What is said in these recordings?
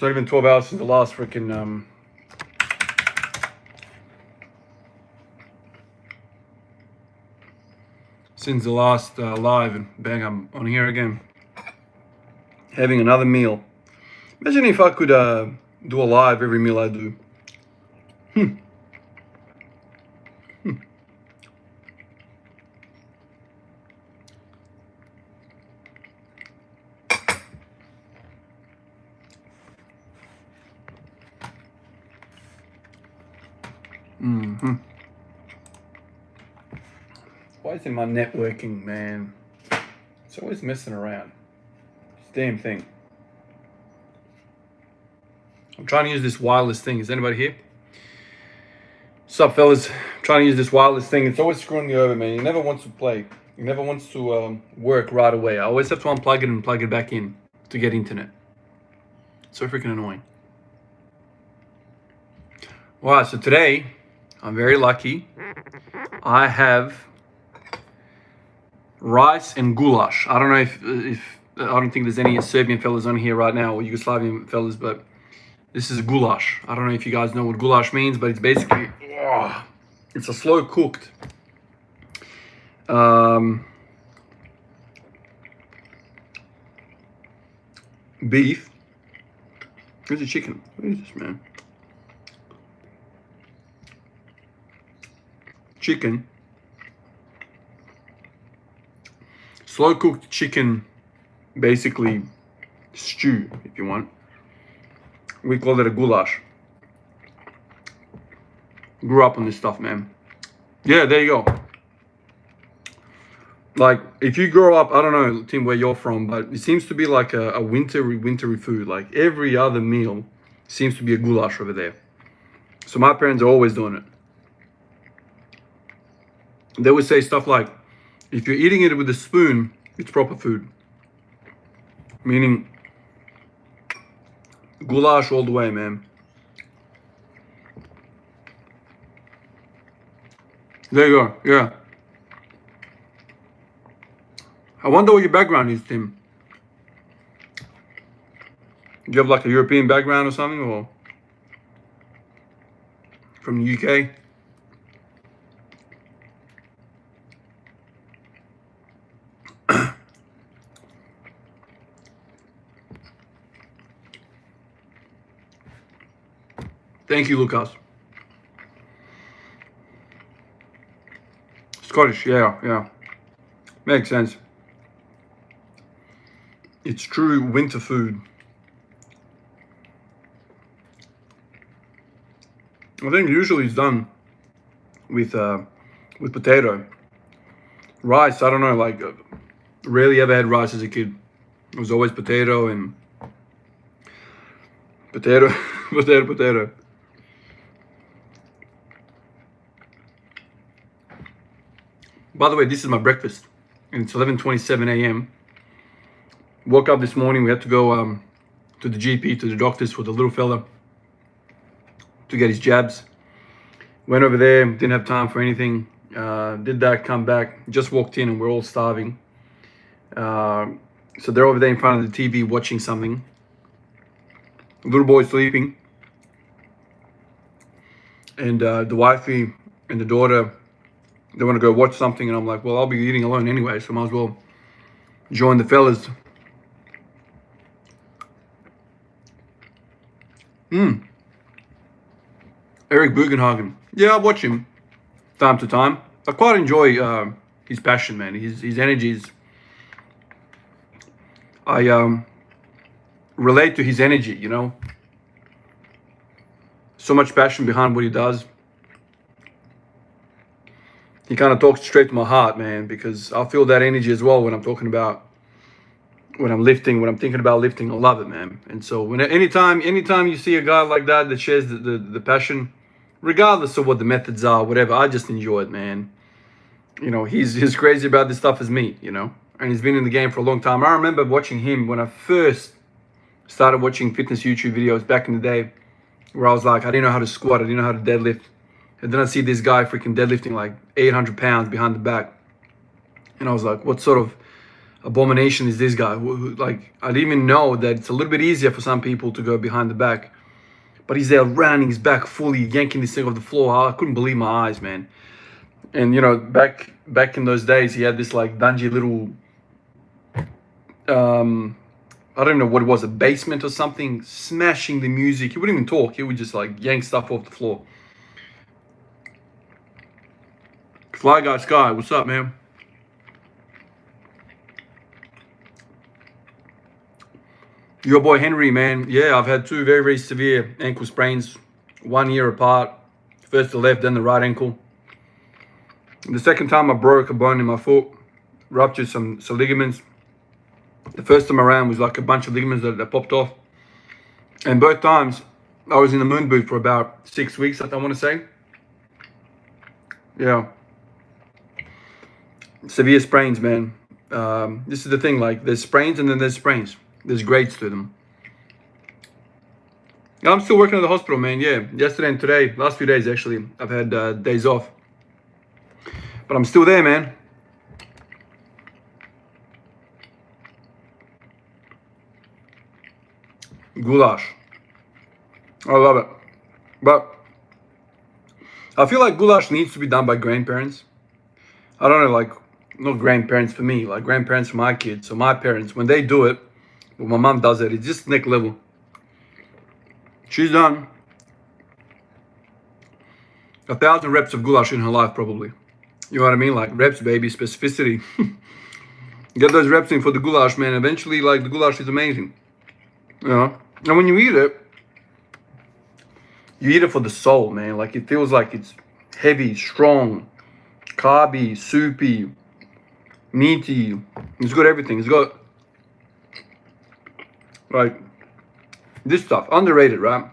not even 12 hours since the last freaking live, and bang, I'm on here again, having another meal. Imagine if I could do a live every meal I do. Why isn't my networking, man? It's always messing around. This damn thing. I'm trying to use this wireless thing. Is anybody here? What's up, fellas? I'm trying to use this wireless thing. It's always screwing me over, man. It never wants to play. It never wants to work right away. I always have to unplug it and plug it back in to get internet. So freaking annoying. Alright, so today, I'm very lucky. I have rice and goulash. I don't know if I don't think there's any Serbian fellas on here right now, or Yugoslavian fellas, but this is goulash. I don't know if you guys know what goulash means, but it's basically, it's a slow cooked beef. Where's the chicken? What is this, man? Chicken. Slow cooked chicken, basically stew, if you want. We call it a goulash. Grew up on this stuff, man. Yeah, there you go. Like, if you grow up, I don't know, Tim, where you're from, but it seems to be like a wintry food. Like, every other meal seems to be a goulash over there. So my parents are always doing it. They would say stuff like, if you're eating it with a spoon, it's proper food. Meaning, goulash all the way, man. There you go, yeah. I wonder what your background is, Tim. Do you have like a European background or something, or from the UK? Thank you, Lucas. Scottish, yeah. Makes sense. It's true winter food. I think usually it's done with potato. Rice, I don't know, like rarely ever had rice as a kid. It was always potato and potato. By the way, this is my breakfast, and it's 11:27 a.m. Woke up this morning. We had to go to the GP, to the doctors for the little fella to get his jabs. Went over there, didn't have time for anything. Did that, come back, just walked in, and we're all starving. So they're over there in front of the TV watching something. The little boy's sleeping, and the wifey and the daughter, they want to go watch something, and I'm like, well, I'll be eating alone anyway, so might as well join the fellas. Eric Bugenhagen. Yeah, I watch him time to time. I quite enjoy his passion, man. His energy is... I relate to his energy, you know? So much passion behind what he does. He kind of talks straight to my heart, man, because I feel that energy as well when I'm talking about, when I'm lifting, when I'm thinking about lifting. I love it, man. And so anytime you see a guy like that shares the passion, regardless of what the methods are, whatever, I just enjoy it, man. You know, he's crazy about this stuff as me, you know, and he's been in the game for a long time. I remember watching him when I first started watching fitness YouTube videos back in the day, where I was like, I didn't know how to squat, I didn't know how to deadlift. And then I see this guy freaking deadlifting like 800 pounds behind the back. And I was like, what sort of abomination is this guy. Like, I didn't even know that it's a little bit easier for some people to go behind the back. But he's there rounding his back fully, yanking this thing off the floor. I couldn't believe my eyes, man. And, you know, back in those days, he had this, like, dungy little, I don't know what it was, a basement or something, smashing the music. He wouldn't even talk. He would just, like, yank stuff off the floor. Fly Guy Sky, what's up, man? Your boy Henry, man. Yeah, I've had 2 very, very severe ankle sprains, 1 year apart. First the left, then the right ankle. The second time I broke a bone in my foot, ruptured some ligaments. The first time around was like a bunch of ligaments that popped off. And both times I was in the moon boot for about 6 weeks, I want to say. Yeah. Severe sprains, man. This is the thing, like, there's sprains and then there's sprains. There's grades to them. I'm still working at the hospital, man. Yeah, yesterday and today, last few days actually, I've had days off. But I'm still there, man. Goulash. I love it. But I feel like goulash needs to be done by grandparents. I don't know, like, not grandparents for me, like grandparents for my kids. So my parents, when they do it, when my mom does it, it's just next level. She's done 1,000 reps of goulash in her life, probably. You know what I mean? Like, reps, baby, specificity. Get those reps in for the goulash, man. Eventually, like, the goulash is amazing. You know? And when you eat it for the soul, man. Like, it feels like it's heavy, strong, carby, soupy, meaty. It's got everything. It's got, like, this stuff. Underrated, right?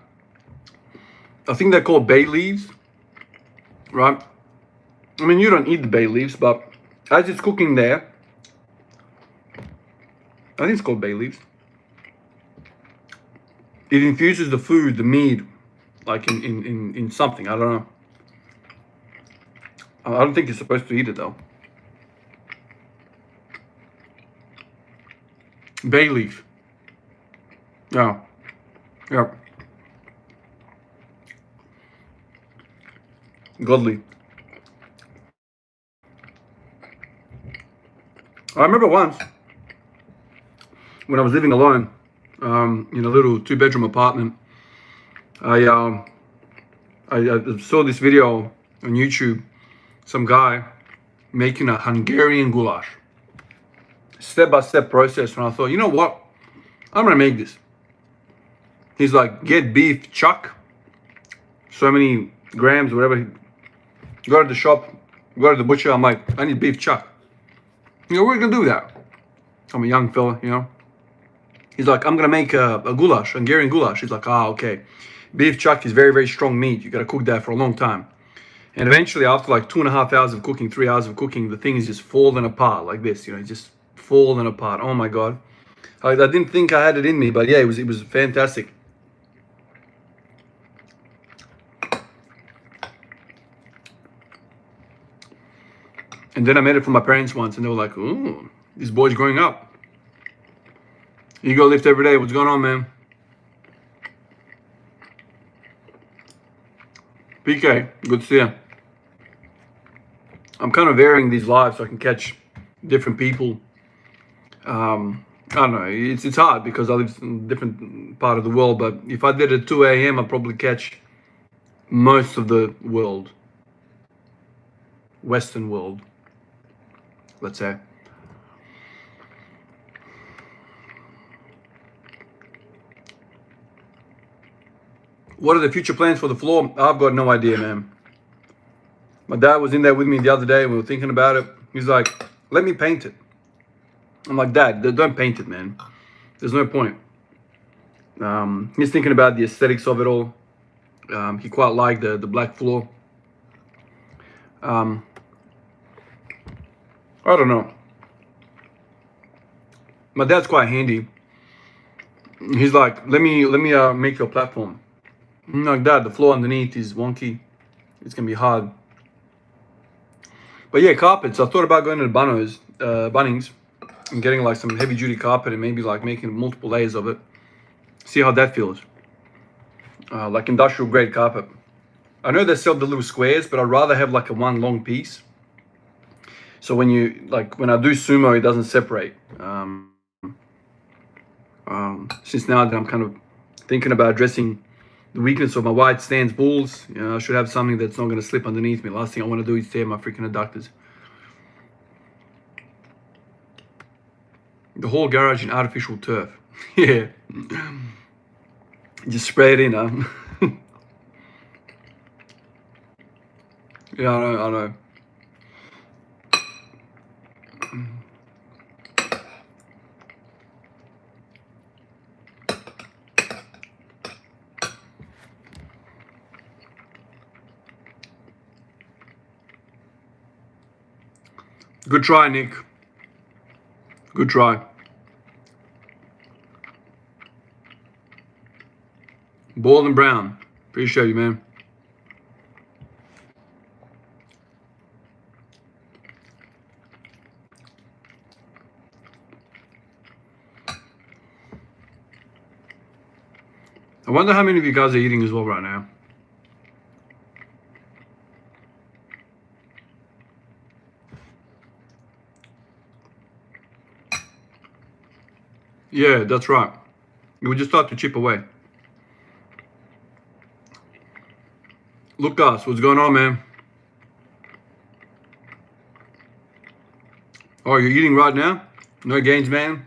I think they're called bay leaves, right? I mean, you don't eat the bay leaves, but as it's cooking there, I think it's called bay leaves. It infuses the food, the meat, like in something. I don't know. I don't think you're supposed to eat it though. Bay leaf. Yeah. Yeah. Godly. I remember once when I was living alone in a little 2-bedroom apartment. I saw this video on YouTube, some guy making a Hungarian goulash, step-by-step process, and I thought, you know what, I'm gonna make this. He's like, get beef chuck, so many grams, whatever. Go to the shop, go to the butcher. I'm like, I need beef chuck. You know, we're gonna do that. I'm a young fella, you know. He's like, I'm gonna make a goulash, Hungarian goulash. He's like, okay. Beef chuck is very, very strong meat. You gotta cook that for a long time. And eventually, after like 2.5 hours of cooking, 3 hours of cooking, the thing is just falling apart like this. You know, it's just falling apart. Oh my God. I didn't think I had it in me, but yeah, it was fantastic. And then I made it for my parents once, and they were like, ooh, this boy's growing up. You go lift every day. What's going on, man? PK, good to see you. I'm kind of varying these lives so I can catch different people. I don't know. It's hard because I live in a different part of the world. But if I did it at 2 a.m., I'd probably catch most of the world. Western world, let's say. What are the future plans for the floor? I've got no idea, man. My dad was in there with me the other day. We were thinking about it. He's like, let me paint it. I'm like, Dad, don't paint it, man. There's no point. He's thinking about the aesthetics of it all. He quite liked the black floor. I don't know. My dad's quite handy. He's like, let me make you a platform. I'm like, Dad, the floor underneath is wonky. It's gonna be hard. But yeah, carpets. I thought about going to Bunnings and getting like some heavy duty carpet and maybe like making multiple layers of it. See how that feels. Like industrial grade carpet. I know they sell the little squares, but I'd rather have like a one long piece. So when you, like when I do sumo, it doesn't separate. Since now that I'm kind of thinking about addressing the weakness of my wide stance bulls, you know, I should have something that's not going to slip underneath me. Last thing I want to do is tear my freaking adductors. The whole garage in artificial turf. Yeah. Just spray it in, huh? Yeah, I know. Good try, Nick. Good try. Bald and brown. Appreciate you, man. I wonder how many of you guys are eating as well right now. Yeah, that's right. It would just start to chip away. Lucas, what's going on, man? Oh, you're eating right now? No gains, man?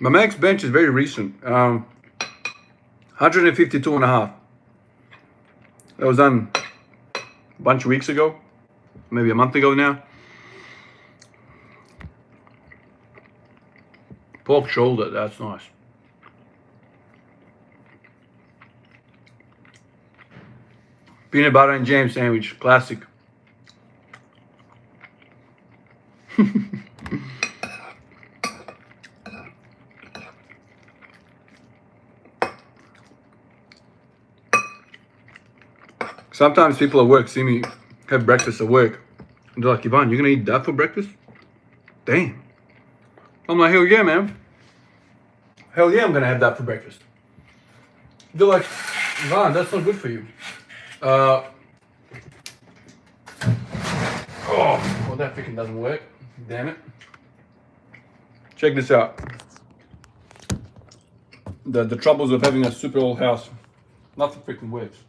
My max bench is very recent. 152 and a half. That was done a bunch of weeks ago. Maybe a month ago now. Pork shoulder, that's nice. Peanut butter and jam sandwich, classic. Sometimes people at work see me have breakfast at work. And they're like, Ivan, you're gonna eat that for breakfast? Damn. I'm like, hell yeah, man. Hell yeah, I'm gonna have that for breakfast. They're like, Ivan, that's not good for you. Oh, well, that freaking doesn't work. Damn it. Check this out. The troubles of having a super old house. Nothing freaking works.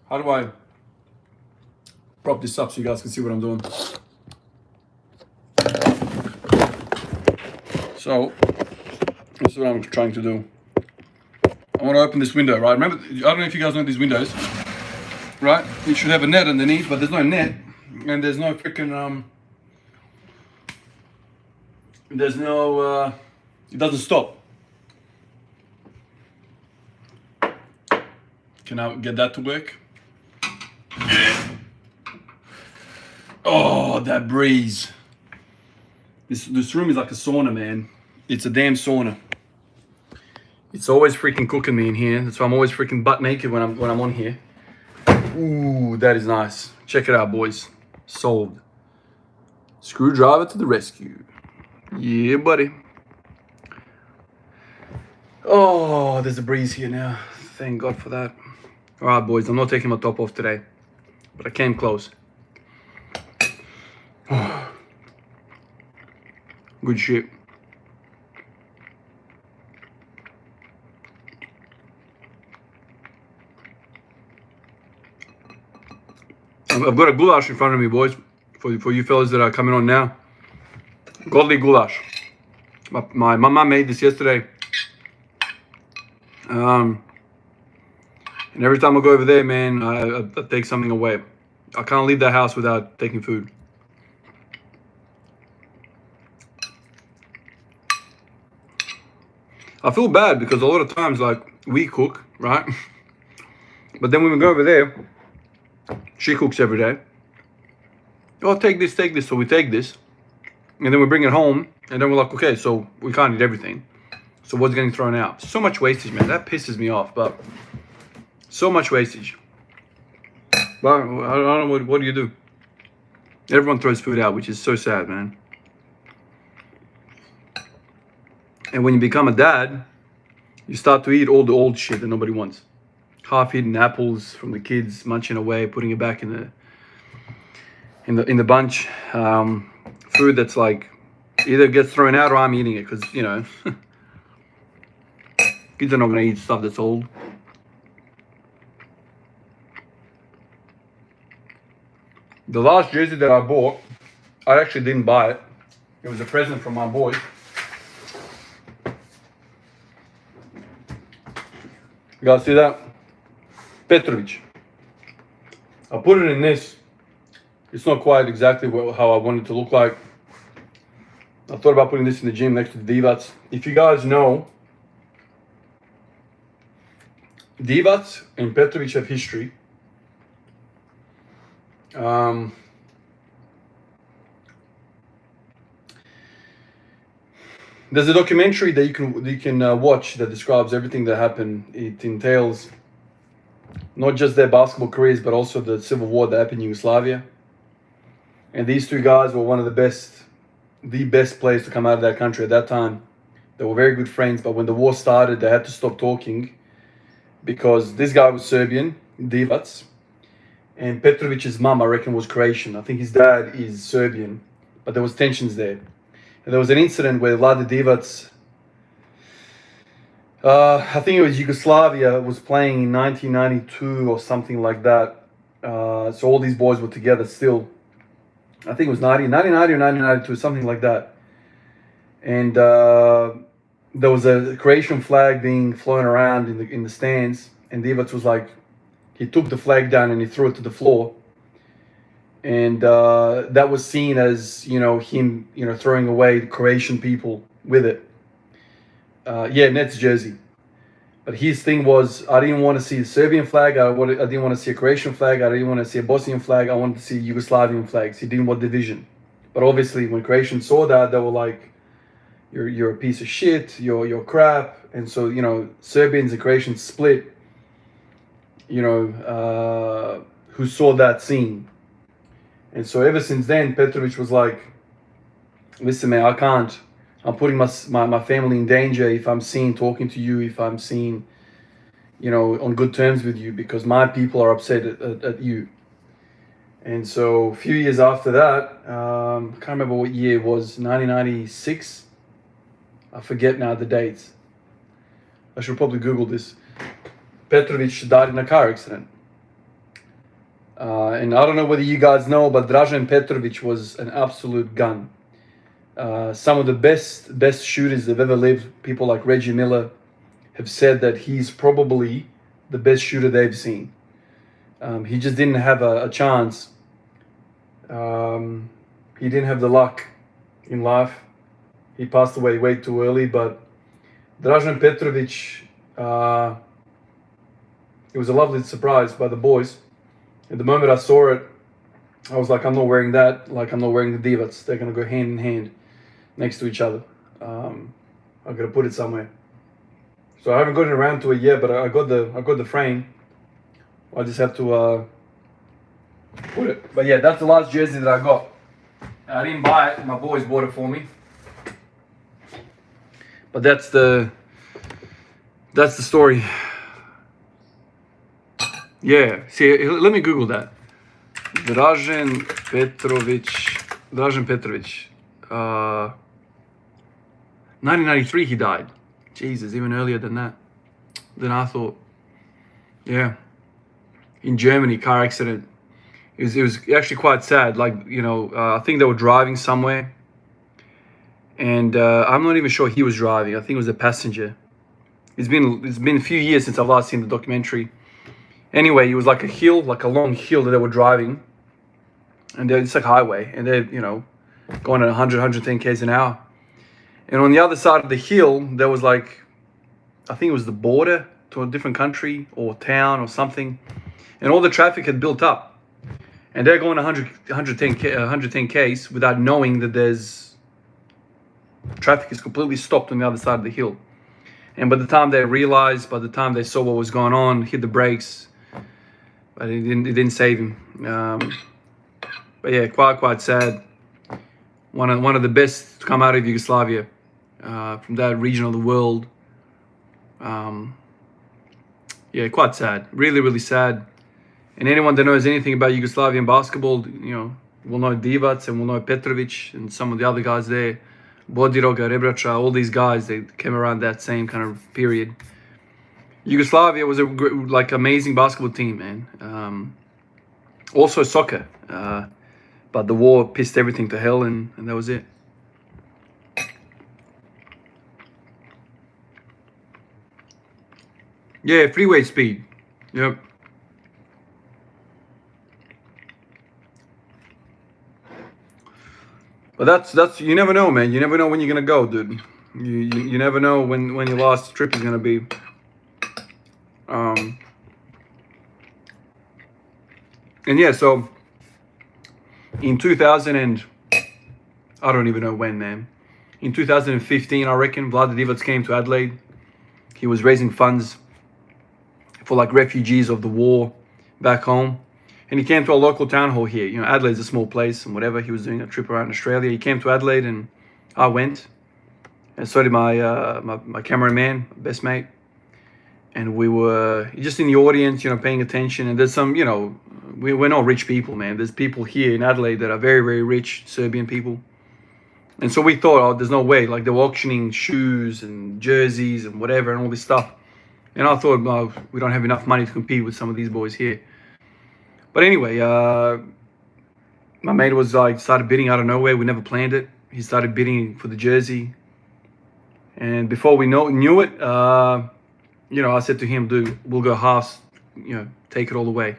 How do I prop this up so you guys can see what I'm doing? So, this is what I'm trying to do. I want to open this window, right? Remember, I don't know if you guys know these windows, right? You should have a net underneath, but there's no net, and there's no freaking, there's no, it doesn't stop. Can I get that to work? Oh, that breeze. This room is like a sauna, man. It's a damn sauna. It's always freaking cooking me in here. That's why I'm always freaking butt naked when I'm on here. Ooh, that is nice. Check it out, boys. Solved. Screwdriver to the rescue. Yeah, buddy. Oh, there's a breeze here now. Thank God for that. All right, boys. I'm not taking my top off today, but I came close. Good shit. I've got a goulash in front of me, boys. For you fellas that are coming on now. Godly goulash. My mama made this yesterday. And every time I go over there, man, I take something away. I can't leave the house without taking food. I feel bad because a lot of times, like, we cook, right? But then when we go over there, she cooks every day. Oh, take this. So we take this. And then we bring it home. And then we're like, okay, so we can't eat everything. So what's getting thrown out? So much wastage, man. That pisses me off. But so much wastage. Well, I don't know. What do you do? Everyone throws food out, which is so sad, man. And when you become a dad, you start to eat all the old shit that nobody wants. Half-eaten apples from the kids, munching away, putting it back in the bunch. Food that's like either gets thrown out or I'm eating it because, you know, kids are not going to eat stuff that's old. The last jersey that I bought, I actually didn't buy it. It was a present from my boy. You guys see that? Petrovic. I put it in this. It's not quite exactly how I want it to look like. I thought about putting this in the gym next to the Divats. If you guys know, Divats and Petrovic have history. There's a documentary that you can watch that describes everything that happened. It entails not just their basketball careers, but also the civil war that happened in Yugoslavia. And these two guys were one of the best players to come out of that country at that time. They were very good friends, but when the war started, they had to stop talking because this guy was Serbian, Divac, and Petrovic's mom, I reckon, was Croatian. I think his dad is Serbian, but there was tensions there. And there was an incident where Vlade Divac, I think it was Yugoslavia, was playing in 1992 or something like that. So all these boys were together still. I think it was 1990 or 1992, something like that. And there was a Croatian flag being flown around in the stands, and Divac was like, he took the flag down and he threw it to the floor. And that was seen as, him, throwing away the Croatian people with it. Nets jersey. But his thing was, I didn't want to see a Serbian flag. I didn't want to see a Croatian flag. I didn't want to see a Bosnian flag. I wanted to see Yugoslavian flags. He didn't want division. But obviously, when Croatians saw that, they were like, you're a piece of shit. You're crap. And so, Serbians and Croatians split. Who saw that scene. And so ever since then, Petrovic was like, listen, man, I can't. I'm putting my family in danger if I'm seen talking to you, if I'm seen, on good terms with you, because my people are upset at you. And so a few years after that, I can't remember what year it was, 1996. I forget now the dates. I should probably Google this. Petrovic died in a car accident. And I don't know whether you guys know, but Dražen Petrovic was an absolute gun. Some of the best shooters that have ever lived, people like Reggie Miller, have said that he's probably the best shooter they've seen. He just didn't have a chance. He didn't have the luck in life. He passed away way too early, but Dražen Petrovic, it was a lovely surprise by the boys. At the moment I saw it, I was like, I'm not wearing that, like I'm not wearing the Divac. They're going to go hand in hand next to each other. I've got to put it somewhere. So I haven't gotten around to it yet, but I got the frame. I just have to put it. But yeah, that's the last jersey that I got. I didn't buy it. My boys bought it for me. But that's the story. Yeah, see, let me Google that. Dražen Petrovic. 1993 he died. Jesus, even earlier than that. Than I thought. Yeah. In Germany, car accident. It was actually quite sad. Like, I think they were driving somewhere. And I'm not even sure he was driving. I think it was a passenger. It's been a few years since I've last seen the documentary. Anyway, it was like a hill, like a long hill that they were driving. And it's like a highway. And they're, going at 100, 110 k's an hour. And on the other side of the hill, there was like, I think it was the border to a different country or town or something. And all the traffic had built up. And they're going 110 k's without knowing that traffic is completely stopped on the other side of the hill. And by the time they realized, by the time they saw what was going on, hit the brakes, but it didn't save him. But But yeah, quite sad. One of the best to come out of Yugoslavia, from that region of the world. Yeah, quite sad. Really sad. And anyone that knows anything about Yugoslavian basketball, will know Divac and will know Petrovic and some of the other guys there, Bodiroga, Rebraca, all these guys, they came around that same kind of period. Yugoslavia was a amazing basketball team, man. Also soccer, but the war pissed everything to hell, and that was it. Yeah, freeway speed. Yep. But that's you never know, man. You never know when you're gonna go, dude. You never know when your last trip is gonna be. And yeah, so in 2000 and I don't even know when, man. In 2015, I reckon, Vlade Divac came to Adelaide. He was raising funds for refugees of the war back home. And he came to a local town hall here. Adelaide's a small place and whatever. He was doing a trip around Australia. He came to Adelaide and I went. And so did my cameraman, best mate. And we were just in the audience, paying attention. And there's some, we're not rich people, man. There's people here in Adelaide that are very, very rich, Serbian people. And so we thought, oh, there's no way. They were auctioning shoes and jerseys and whatever and all this stuff. And I thought, well, we don't have enough money to compete with some of these boys here. But anyway, my mate was started bidding out of nowhere. We never planned it. He started bidding for the jersey. And before we knew it, I said to him, dude, we'll go halves, take it all the way.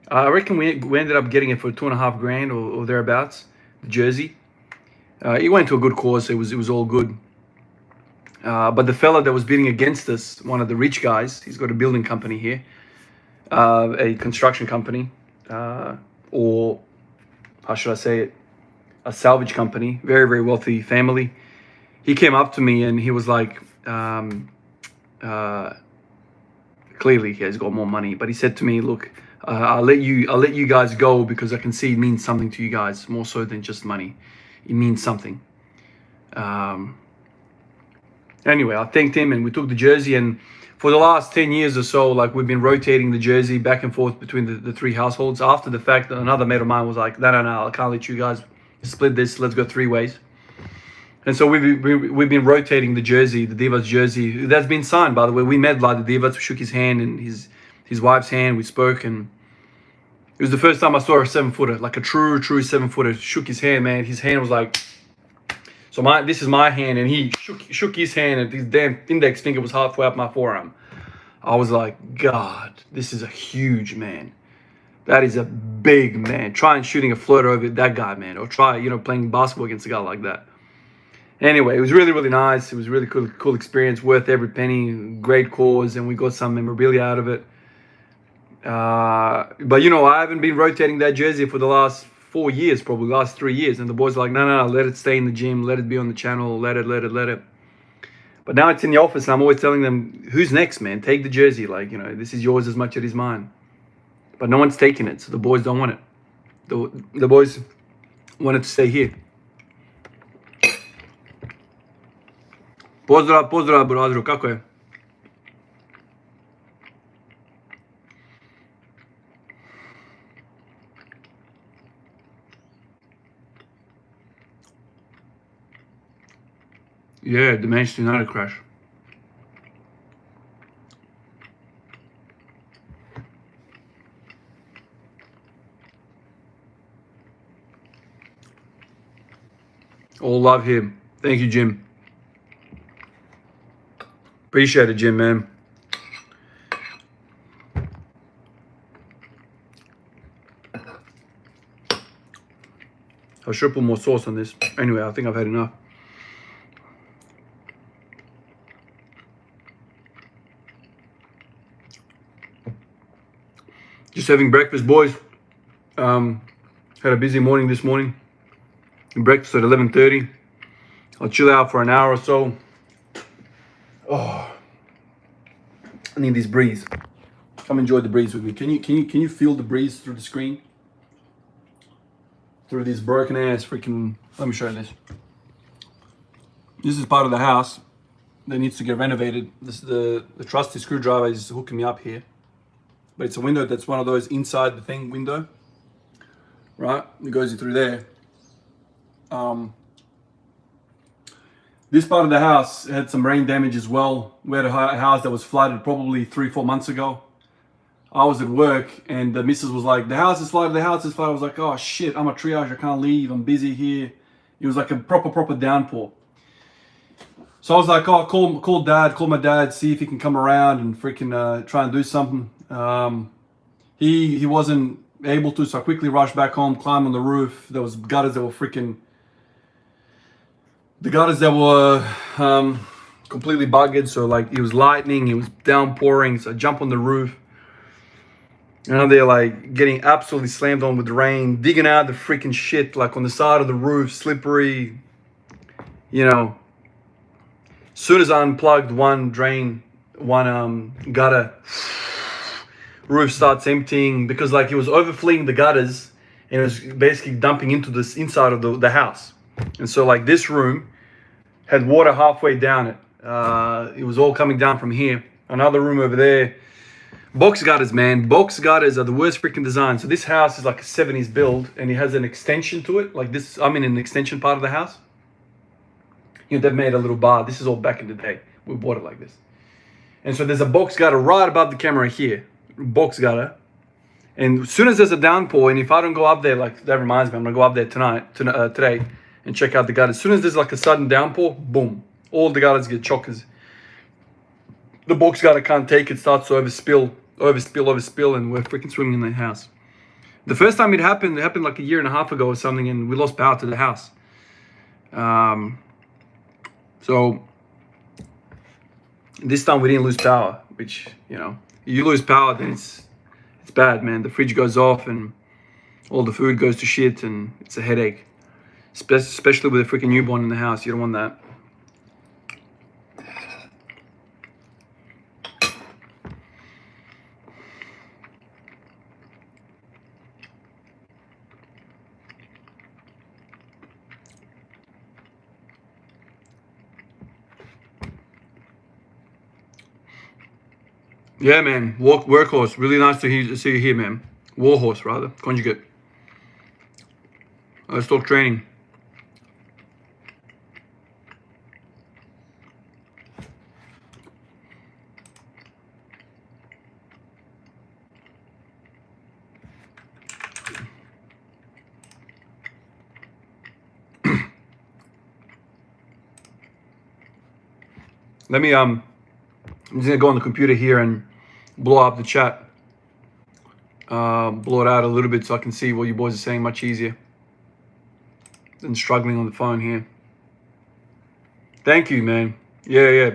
I reckon we ended up getting it for $2.5 grand or thereabouts, the jersey. It went to a good cause. It was all good. But the fella that was bidding against us, one of the rich guys, he's got a building company here, a construction company, or how should I say it, a salvage company, very, very wealthy family. He came up to me and he was like, clearly he has got more money, but he said to me, look, I'll let you guys go because I can see it means something to you guys, more so than just money. It means something. Anyway, I thanked him and we took the jersey, and for the last 10 years or so, we've been rotating the jersey back and forth between the three households. After the fact, another mate of mine was like, no, I can't let you guys split this. Let's go 3 ways. And so we've been rotating the jersey, the Divac jersey. That's been signed, by the way. We met Vlade Divac, shook his hand and his wife's hand. We spoke, and it was the first time I saw a 7-footer, a true 7-footer. Shook his hand, man. His hand was like, so this is my hand, and he shook his hand, and his damn index finger was halfway up my forearm. I was like, God, this is a huge man. That is a big man. Try and shooting a floater over that guy, man, or try, playing basketball against a guy like that. Anyway, it was really, really nice. It was really cool experience, worth every penny. Great cause, and we got some memorabilia out of it. But I haven't been rotating that jersey for the last 4 years, probably last 3 years, and the boys are like, no, let it stay in the gym, let it be on the channel, let it. But now it's in the office, and I'm always telling them, who's next, man? Take the jersey, this is yours as much as it is mine. But no one's taking it, so the boys don't want it. The boys wanted to stay here. Pozdrav, brother, kako je? Yeah, the Manchester United crash. All love him. Thank you, Jim. Appreciate it, Jim, man. I should put more sauce on this. Anyway, I think I've had enough. Just having breakfast, boys. Had a busy morning this morning. Breakfast at 11:30. I'll chill out for an hour or so. Oh, I need this breeze. Come enjoy the breeze with me. Can you feel the breeze through the screen? through these broken ass freaking. Let me show you this. This is part of the house that needs to get renovated. This the trusty screwdriver is hooking me up here, but it's a window that's one of those inside the thing window, right? It goes through there. This part of the house had some rain damage as well. We had a house that was flooded probably 3-4 months ago. I was at work and the missus was like, the house is flooded, the house is flooded. I was like, oh shit, I'm a triage, I can't leave, I'm busy here. It was like a proper downpour. So I was like, oh, call my dad, see if he can come around and freaking try and do something. He wasn't able to, so I quickly rushed back home, climbed on the roof. There was gutters that were freaking, the gutters that were completely buggered. So like it was lightning, it was downpouring. So I jump on the roof. And I'm there like getting absolutely slammed on with the rain, digging out the freaking shit like on the side of the roof, slippery, you know. As soon as I unplugged one drain, one gutter, roof starts emptying because like it was overflowing the gutters and it was basically dumping into this inside of the house. And so like this room had water halfway down it. It was all coming down from here. Another room over there. Box gutters, man. Box gutters are the worst freaking design. So this house is like a 70s build and it has an extension to it. Like this, I'm in an extension part of the house. You know, they've made a little bar. This is all back in the day. We bought it like this. And so there's a box gutter right above the camera here. Box gutter. And as soon as there's a downpour, and if I don't go up there, like that reminds me, I'm gonna go up there today and check out the gutters. As soon as there's like a sudden downpour, boom, all the gutters get chockers. The box gutter can't take it, starts to overspill, and we're freaking swimming in the house. The first time it happened like a 1.5 years ago or something, and we lost power to the house. So this time we didn't lose power, which, you know, you lose power, then it's bad, man. The fridge goes off and all the food goes to shit and it's a headache. Especially with a freaking newborn in the house. You don't want that. Yeah, man. Workhorse. Really nice to see you here, man. Warhorse, rather. Conjugate. Let's talk training. Let me I'm just gonna go on the computer here and blow up the chat. Blow it out a little bit so I can see what you boys are saying much easier than struggling on the phone here. Thank you, man. Yeah.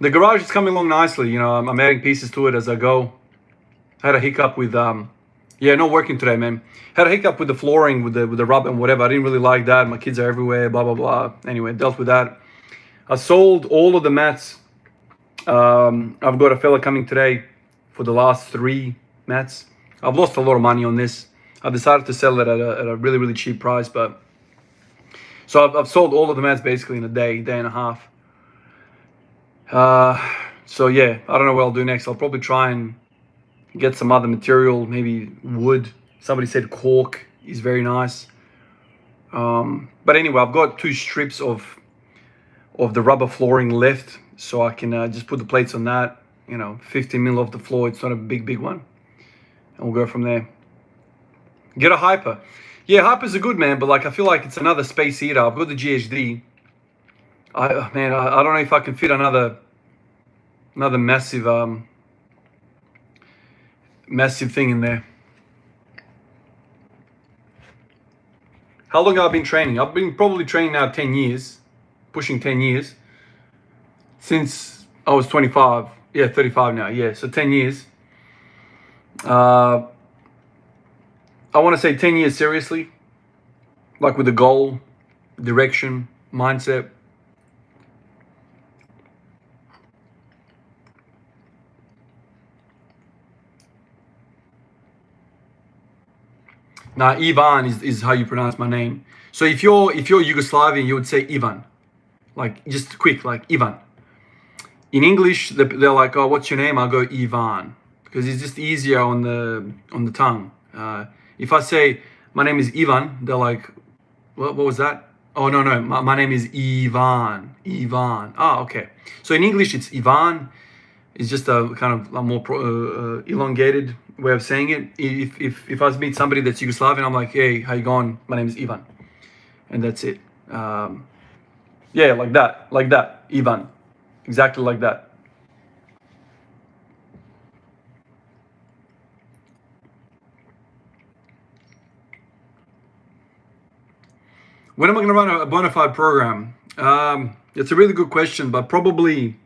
The garage is coming along nicely. You know, I'm adding pieces to it as I go. Had a hiccup with not working today, man. Had a hiccup with the flooring, with the rub and whatever. I didn't really like that. My kids are everywhere, blah blah blah. Anyway, dealt with that. I sold all of the mats. I've got a fella coming today for the last 3 mats. I've lost a lot of money on this. I've decided to sell it at a really cheap price, but so I've sold all of the mats basically in a day and a half. So yeah, I don't know what I'll do next. I'll probably try and get some other material, maybe wood. Somebody said cork is very nice. But anyway, I've got 2 strips of the rubber flooring left, so I can just put the plates on that. You know, 15 mil off the floor. It's not a big one, and we'll go from there. Get a hyper. Yeah, hypers are good, man, but like I feel like it's another space eater. I've got the GHD. I don't know if I can fit another massive thing in there. How long have I been training? I've been probably training now 10 years, pushing 10 years, since I was 25. Yeah, 35 now. Yeah, so 10 years. I want to say 10 years seriously, like with a goal, direction, mindset. Now, Ivan is how you pronounce my name. So if you're Yugoslavian, you would say Ivan, like just quick, like Ivan. In English, they're like, oh, what's your name? I'll go Ivan because it's just easier on the tongue. If I say my name is Ivan, they're like, what was that? Oh no, my name is Ivan. Ivan. Ah, okay. So in English, it's Ivan. It's just a kind of a more elongated way of saying it. If I meet somebody that's Yugoslavian, I'm like, hey, how you going? My name is Ivan, and that's it. Yeah, like that, Ivan, exactly like that. When am I going to run a bona fide program? It's a really good question, but probably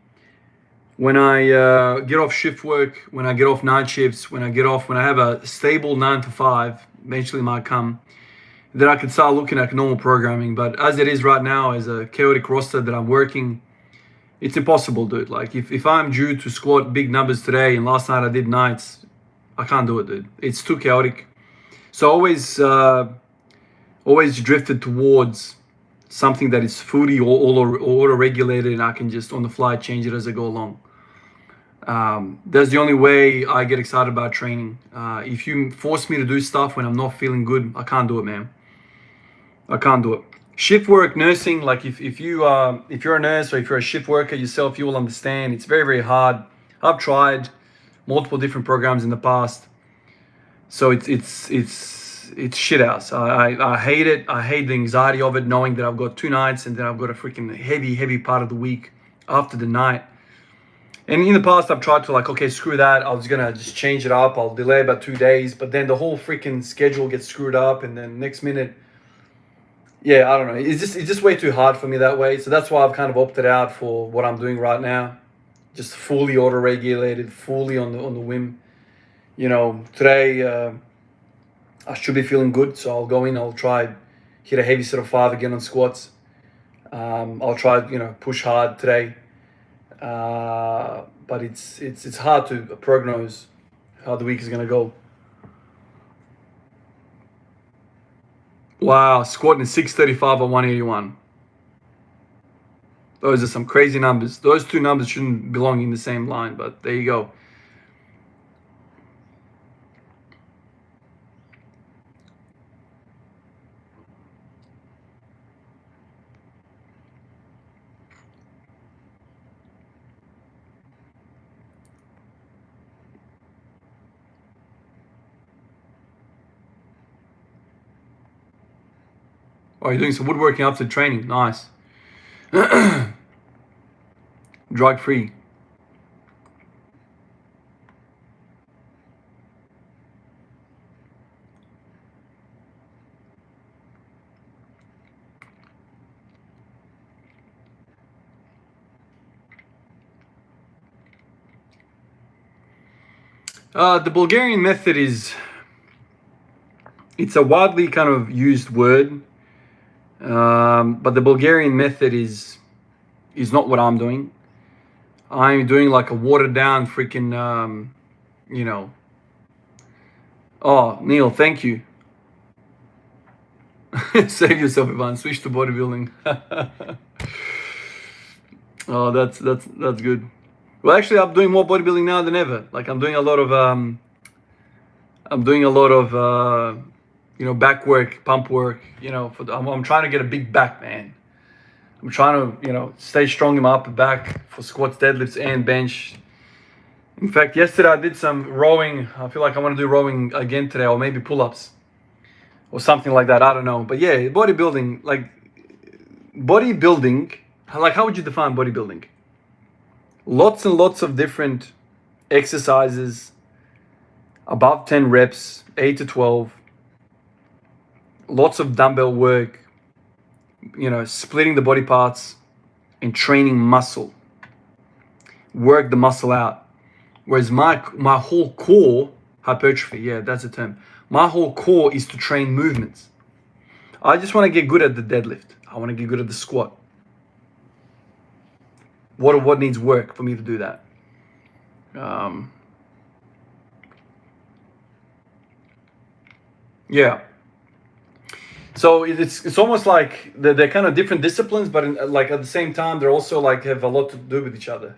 when I get off shift work, when I get off night shifts, when I have a stable 9 to 5, eventually might come, then I can start looking at normal programming. But as it is right now, as a chaotic roster that I'm working, it's impossible, dude. Like if I'm due to squat big numbers today and last night I did nights, I can't do it, dude. It's too chaotic. So always drifted towards something that is fully auto-regulated and I can just on the fly change it as I go along. That's the only way I get excited about training. If you force me to do stuff when I'm not feeling good, I can't do it, man. I can't do it. Shift work, nursing, like if you're a nurse or if you're a shift worker yourself, you will understand it's very, very hard. I've tried multiple different programs in the past. So it's shit house. I hate it. I hate the anxiety of it, knowing that I've got 2 nights and then I've got a freaking heavy part of the week after the night. And in the past, I've tried to like, okay, screw that. I was gonna just change it up. I'll delay about 2 days, but then the whole freaking schedule gets screwed up, and then next minute, yeah, I don't know. It's just way too hard for me that way. So that's why I've kind of opted out for what I'm doing right now, just fully auto-regulated, fully on the whim. You know, today I should be feeling good, so I'll go in. I'll try hit a heavy set of 5 again on squats. I'll try push hard today. But it's hard to prognose how the week is gonna go. Wow, squatting 635 on 181. Those are some crazy numbers. Those 2 numbers shouldn't belong in the same line, but there you go. Oh, you're doing some woodworking after training. Nice. Drug free. The Bulgarian method it's a widely kind of used word, but the Bulgarian method is not what I'm doing. I'm doing like a watered down freaking, Oh, Neil, thank you. Save yourself, Ivan. Switch to bodybuilding. Oh, that's good. Well, actually, I'm doing more bodybuilding now than ever. Like I'm doing a lot of back work, pump work. I'm trying to get a big back, man. I'm trying to stay strong in my upper back for squats, deadlifts, and bench. In fact, yesterday I did some rowing. I feel like I want to do rowing again today, or maybe pull-ups or something like that. I don't know. But yeah, bodybuilding, like how would you define bodybuilding? Lots and lots of different exercises, above 10 reps, 8 to 12. Lots of dumbbell work, splitting the body parts and training muscle. Work the muscle out. Whereas my whole core, hypertrophy, yeah, that's the term. My whole core is to train movements. I just want to get good at the deadlift. I want to get good at the squat. What needs work for me to do that? Yeah. So it's almost like they're kind of different disciplines, but like at the same time, they're also like have a lot to do with each other.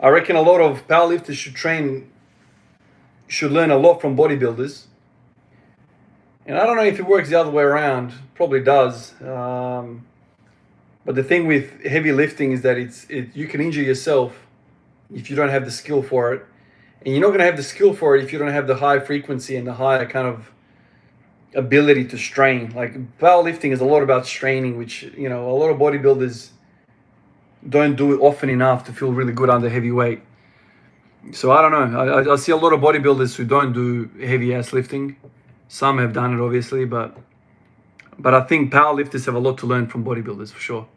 I reckon a lot of powerlifters should learn a lot from bodybuilders. And I don't know if it works the other way around. Probably does. But the thing with heavy lifting is that you can injure yourself if you don't have the skill for it. And you're not going to have the skill for it if you don't have the high frequency and the high kind of ability to strain. Like powerlifting is a lot about straining, which, a lot of bodybuilders don't do it often enough to feel really good under heavy weight. So I don't know. I see a lot of bodybuilders who don't do heavy ass lifting. Some have done it, obviously, but I think powerlifters have a lot to learn from bodybuilders for sure.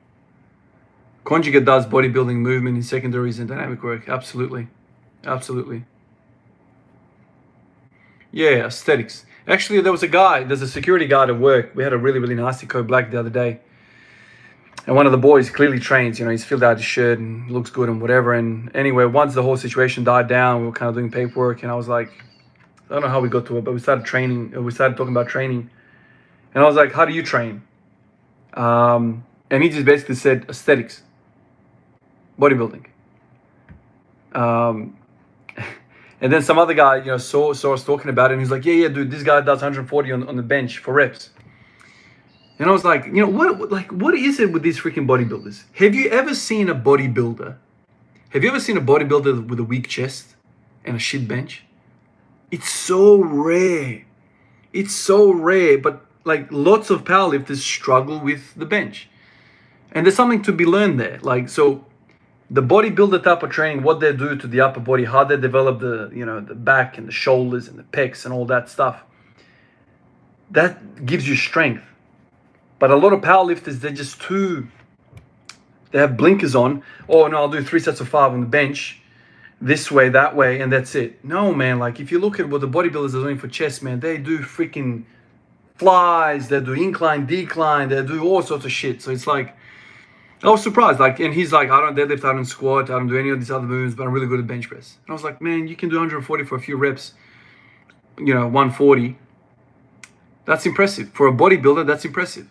Conjugate does bodybuilding movement in secondaries and dynamic work. Absolutely. Absolutely. Yeah, aesthetics. Actually, there's a security guard at work. We had a really, really nasty code black the other day. And one of the boys clearly trains, he's filled out his shirt and looks good and whatever. And anyway, once the whole situation died down, we were kind of doing paperwork and I was like, I don't know how we got to it, but we started talking about training. And I was like, how do you train? And he just basically said aesthetics, bodybuilding. And then some other guy, saw us talking about it, and he's like, yeah, dude, this guy does 140 on the bench for reps. And I was like, what is it with these freaking bodybuilders? Have you ever seen a bodybuilder? Have you ever seen a bodybuilder with a weak chest and a shit bench? It's so rare. It's so rare, but like lots of powerlifters struggle with the bench. And there's something to be learned there. Like, so the bodybuilder type of training, what they do to the upper body, how they develop the back and the shoulders and the pecs and all that stuff, that gives you strength. But a lot of powerlifters, they have blinkers on. Oh no, I'll do 3 sets of 5 on the bench, this way, that way, and that's it. No, man, like if you look at what the bodybuilders are doing for chest, man, they do freaking flies, they do incline, decline, they do all sorts of shit. So it's like, I was surprised, and he's like, I don't deadlift, I don't squat, I don't do any of these other moves, but I'm really good at bench press. And I was like, man, you can do 140 for a few reps, 140. That's impressive. For a bodybuilder, that's impressive.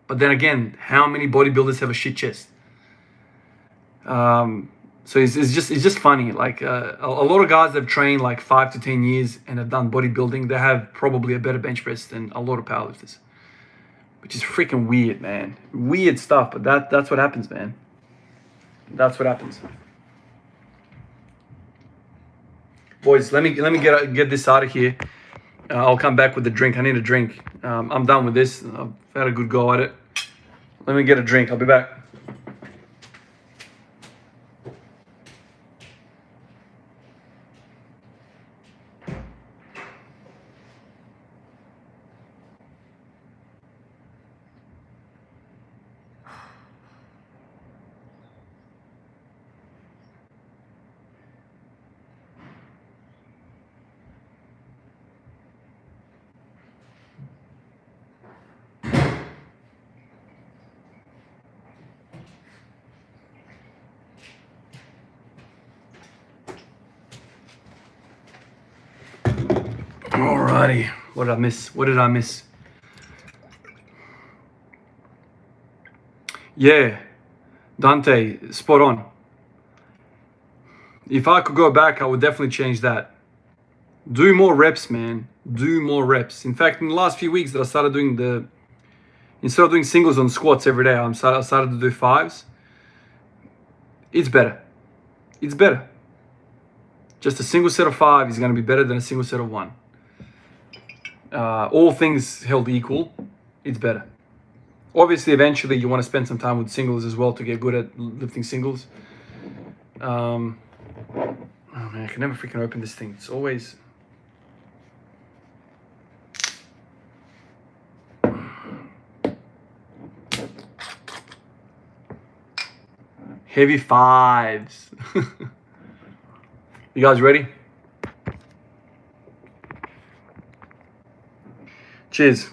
But then again, how many bodybuilders have a shit chest? So it's just funny. Like a lot of guys that have trained like 5 to 10 years and have done bodybuilding, they have probably a better bench press than a lot of powerlifters. Which is freaking weird, man. Weird stuff, but that's what happens, man. That's what happens. Boys, let me get this out of here. I'll come back with the drink. I need a drink. I'm done with this. I've had a good go at it. Let me get a drink. I'll be back. Alrighty. What did I miss? Yeah. Dante, spot on. If I could go back, I would definitely change that. Do more reps, man. Do more reps. In fact, in the last few weeks that I started doing instead of doing singles on squats every day, I started to do 5s. It's better. It's better. Just a single set of 5 is going to be better than a single set of 1. All things held equal, it's better. Obviously, eventually, you want to spend some time with singles as well to get good at lifting singles. Oh man, I can never freaking open this thing. It's always... Heavy 5s. You guys ready? Cheers.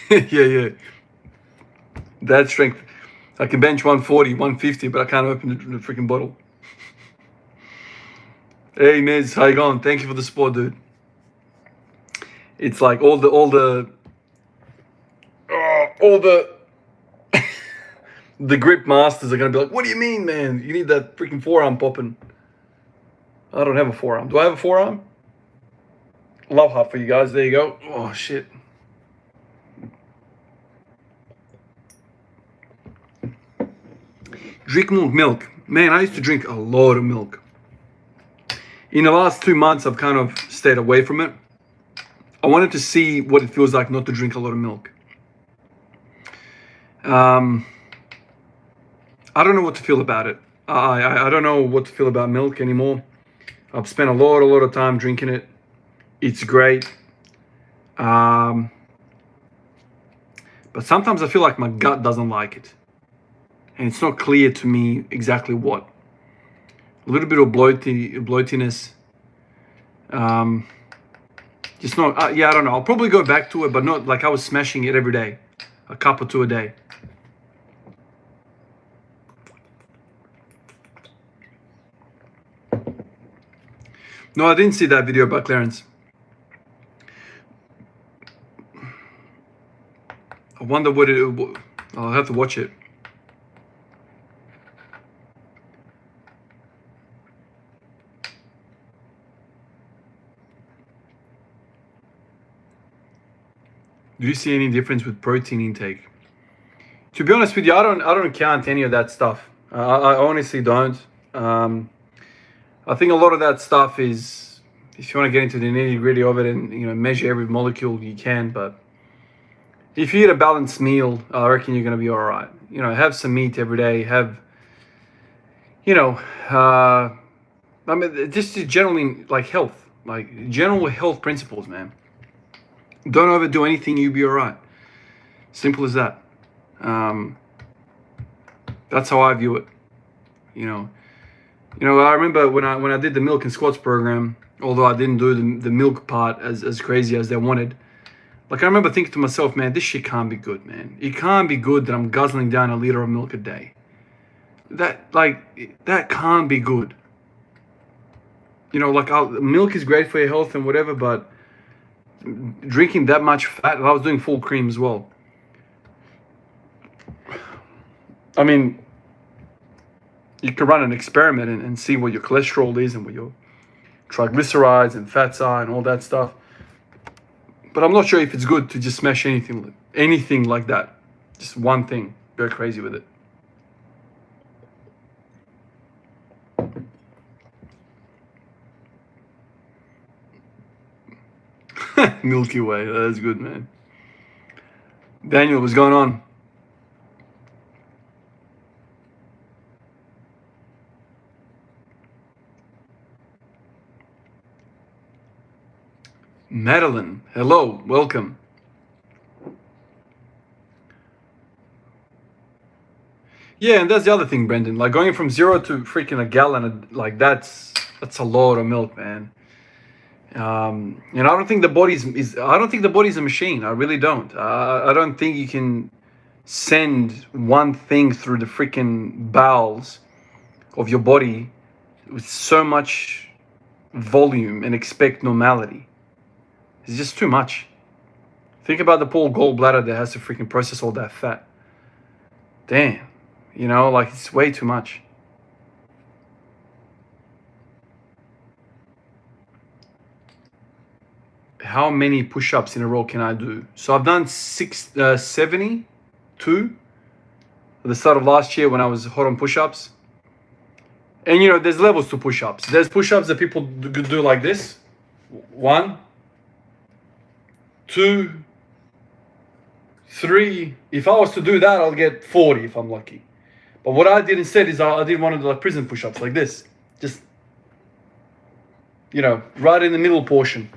Yeah. That strength. I can bench 140, 150, but I can't open the freaking bottle. Hey Nez, how you going? Thank you for the support, dude. It's like all the the grip masters are gonna be like, what do you mean, man? You need that freaking forearm popping. I don't have a forearm. Do I have a forearm? Love heart for you guys. There you go. Oh shit. Drink more milk. Man, I used to drink a lot of milk. In the last 2 months, I've kind of stayed away from it. I wanted to see what it feels like not to drink a lot of milk. I don't know what to feel about it. I don't know what to feel about milk anymore. I've spent a lot of time drinking it. It's great. But sometimes I feel like my gut doesn't like it. And it's not clear to me exactly what. A little bit of bloatiness. Just not, yeah, I don't know. I'll probably go back to it, but not like I was smashing it every day. A cup or two a day. No, I didn't see that video about Clarence. I wonder what it... I'll have to watch it. Do you see any difference with protein intake? To be honest with you, I don't count any of that stuff. I honestly don't. I think a lot of that stuff is, if you want to get into the nitty gritty of it and measure every molecule, you can. But if you eat a balanced meal, I reckon you're going to be all right. Have some meat every day. Have, I mean, just generally like health, like general health principles, man. Don't overdo anything, you'll be all right. Simple as that. That's how I view it. I remember when I did the milk and squats program, although I didn't do the milk part as crazy as they wanted. Like I remember thinking to myself, man, this shit can't be good, man. It can't be good that I'm guzzling down a liter of milk a day. That can't be good. Milk is great for your health and whatever, but drinking that much fat, I was doing full cream as well. I mean, you can run an experiment and see what your cholesterol is and what your triglycerides and fats are and all that stuff. But I'm not sure if it's good to just smash anything like that. Just one thing. Go crazy with it. Milky Way, that's good, man. Daniel, what's going on? Madeline, hello, welcome. Yeah, and that's the other thing, Brendan. Like going from 0 to freaking a gallon, like that's a lot of milk, man. I don't think the body's a machine. I really don't. I don't think you can send one thing through the freaking bowels of your body with so much volume and expect normality. It's just too much. Think about the poor gallbladder that has to freaking process all that fat. Damn, it's way too much. How many push-ups in a row can I do? So I've done 72 at the start of last year when I was hot on push-ups. And there's levels to push-ups. There's push-ups that people do like this. 1, 2, 3. If I was to do that, I'll get 40 if I'm lucky. But what I did instead is I did one of the prison push-ups like this. Just, right in the middle portion.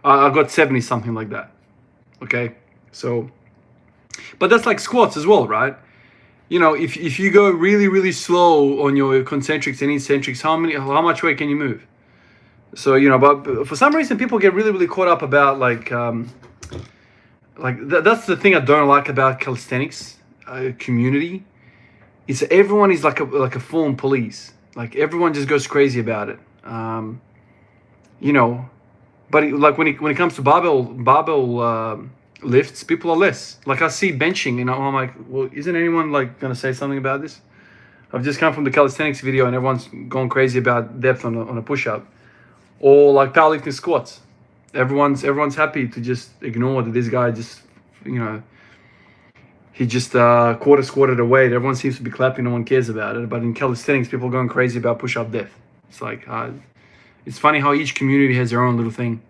I got 70, something like that. Okay, so, but that's like squats as well, right? If you go really slow on your concentrics and eccentrics, how much weight can you move? So but for some reason people get really quaught up about that's the thing I don't like about calisthenics community. Is everyone is like a full-on police. Like everyone just goes crazy about it. You know, but like when it comes to barbell lifts, people are less. Like I see benching, and I'm like, well, isn't anyone like gonna say something about this? I've just come from the calisthenics video, and everyone's gone crazy about depth on a push-up, or like powerlifting squats. Everyone's happy to just ignore that this guy just, you know, he just quarter squatted a weight. Everyone seems to be clapping. No one cares about it. But in calisthenics, people are going crazy about push-up depth. It's like, it's funny how each community has their own little thing.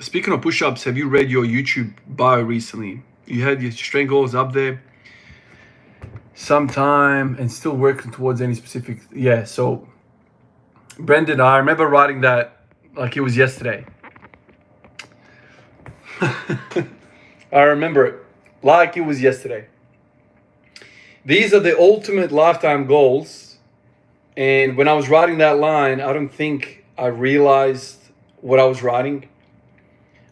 Speaking of push-ups, have you read your YouTube bio recently? You had your strength goals up there sometime and still working towards any specific. Yeah, so Brendan, I remember writing that like it was yesterday. I remember it like it was yesterday. These are the ultimate lifetime goals. And when I was writing that line, I don't think I realized what I was writing.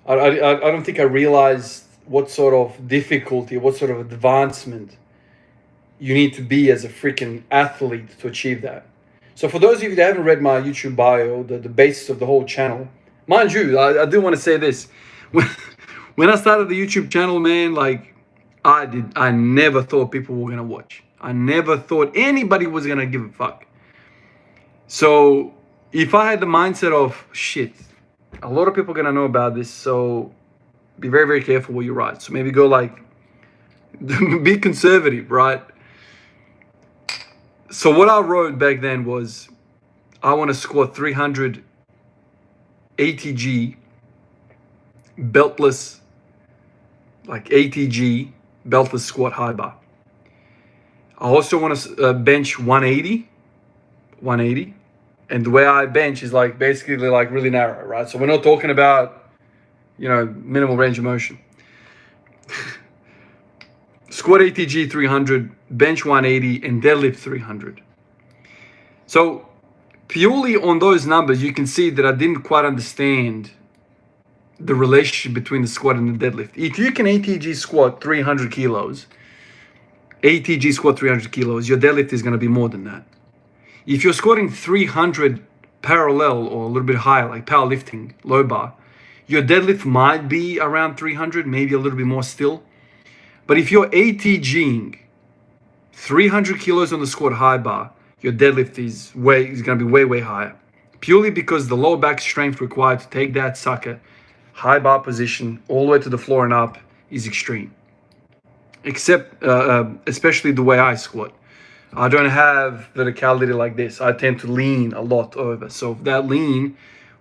I don't think I realized what sort of difficulty, what sort of advancement you need to be as a freaking athlete to achieve that. So for those of you that haven't read my YouTube bio, the basis of the whole channel, mind you, I do want to say this. When I started the YouTube channel, man, like I never thought people were gonna watch. I never thought anybody was gonna give a fuck. So if I had the mindset of shit, a lot of people are gonna know about this, so be very, very careful what you write. So maybe go like, be conservative, right? So what I wrote back then was, I want to squat 300 ATG, beltless, like ATG, beltless squat high bar. I also want to bench 180. And the way I bench is like basically like really narrow, right? So we're not talking about, you know, minimal range of motion. Squat ATG 300, bench 180, and deadlift 300. So purely on those numbers, you can see that I didn't quite understand the relationship between the squat and the deadlift. If you can ATG squat 300 kilos, ATG squat 300 kilos, your deadlift is going to be more than that. If you're squatting 300 parallel or a little bit higher, like powerlifting, low bar, your deadlift might be around 300, maybe a little bit more still. But if you're ATGing 300 kilos on the squat high bar, your deadlift is going to be way, way higher. Purely because the lower back strength required to take that sucker, high bar position, all the way to the floor and up is extreme. Except, especially the way I squat. I don't have verticality like this. I tend to lean a lot over. So that lean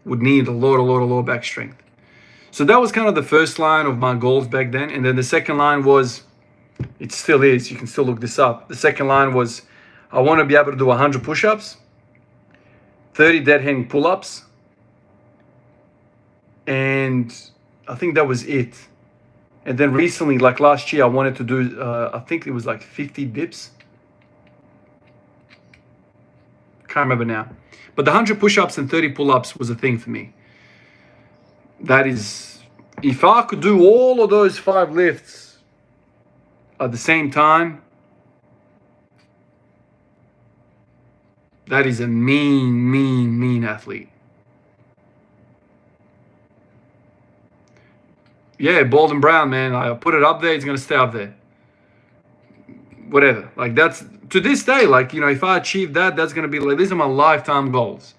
would need a lot of lower back strength. So that was kind of the first line of my goals back then. And then the second line was, it still is, you can still look this up. The second line was, I want to be able to do 100 push-ups, 30 dead hang pull-ups. And I think that was it. And then recently, like last year, I wanted to do, I think it was like 50 dips. Can't remember now. But the 100 push-ups and 30 pull-ups was a thing for me. That is, if I could do all of those 5 lifts at the same time, that is a mean athlete. Yeah, bald and brown, man. I put it up there, it's going to stay up there. Whatever. Like that's, to this day, like, you know, if I achieve that, that's going to be like, these are my lifetime goals.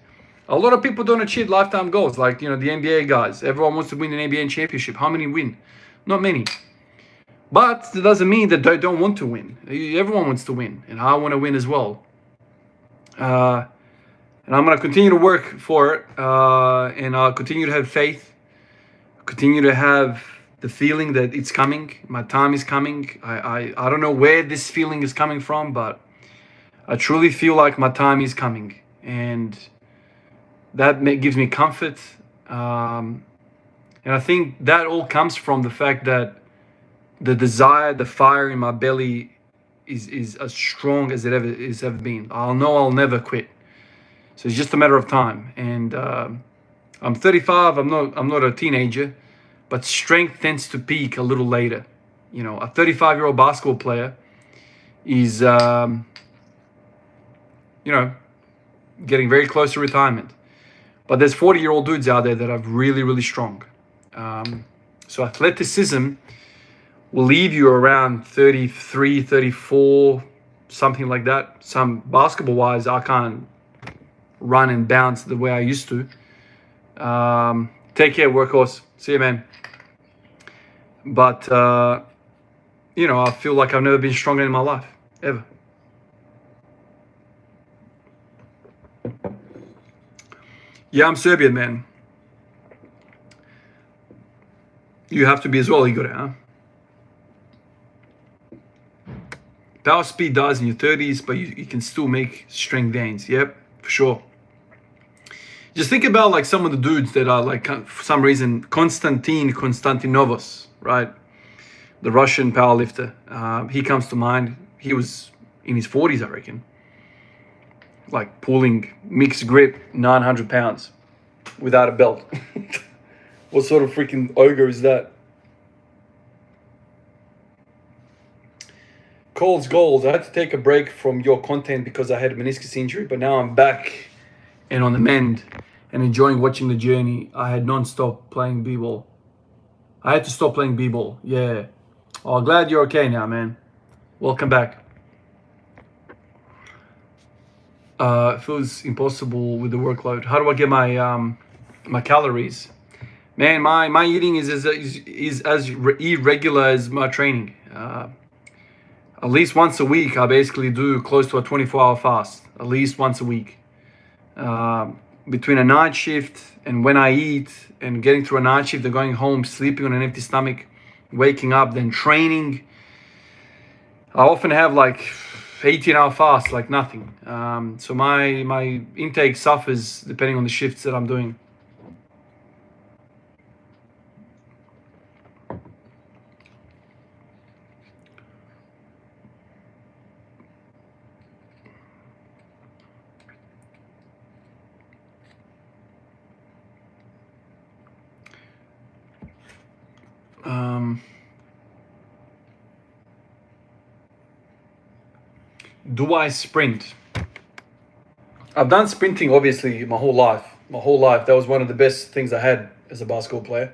A lot of people don't achieve lifetime goals. Like, you know, the NBA guys, everyone wants to win an NBA championship. How many win? Not many. But it doesn't mean that they don't want to win. Everyone wants to win. And I want to win as well. And I'm going to continue to work for it. And I'll continue to have faith. Continue to have the feeling that it's coming. My time is coming. I don't know where this feeling is coming from, but I truly feel like my time is coming. And that gives me comfort. And I think that all comes from the fact that the desire, the fire in my belly is as strong as it ever been. I'll know I'll never quit. So it's just a matter of time. And I'm 35. I'm not a teenager, but strength tends to peak a little later. You know, a 35-year-old basketball player is, you know, getting very close to retirement. But there's 40-year-old dudes out there that are really, really strong. So athleticism will leave you around 33, 34, something like that. Some basketball-wise, I can't run and bounce the way I used to. Take care, workhorse. See you, man. But, you know, I feel like I've never been stronger in my life, ever. Yeah, I'm Serbian, man. You have to be as well, Igor, huh? Power speed dies in your 30s, but you can still make strength gains. Yep, for sure. Just think about like some of the dudes that are like, for some reason, Konstantinovos, right? The Russian powerlifter. He comes to mind. He was in his 40s, I reckon. Like pulling mixed grip, 900 pounds without a belt. What sort of freaking ogre is that? Cole's goals. I had to take a break from your content because I had a meniscus injury, but now I'm back and on the mend and enjoying watching the journey. I had non-stop playing b-ball. I had to stop playing b-ball. Yeah. Oh, glad you're okay now, man. Welcome back. It feels impossible with the workload. How do I get my my calories? Man, my eating is as irregular as my training. At least once a week, I basically do close to a 24-hour fast. At least once a week. Between a night shift and when I eat and getting through a night shift, then going home, sleeping on an empty stomach, waking up, then training. I often have like 18-hour fast, like nothing. So my intake suffers depending on the shifts that I'm doing. Do I sprint? I've done sprinting obviously my whole life. That was one of the best things I had as a basketball player.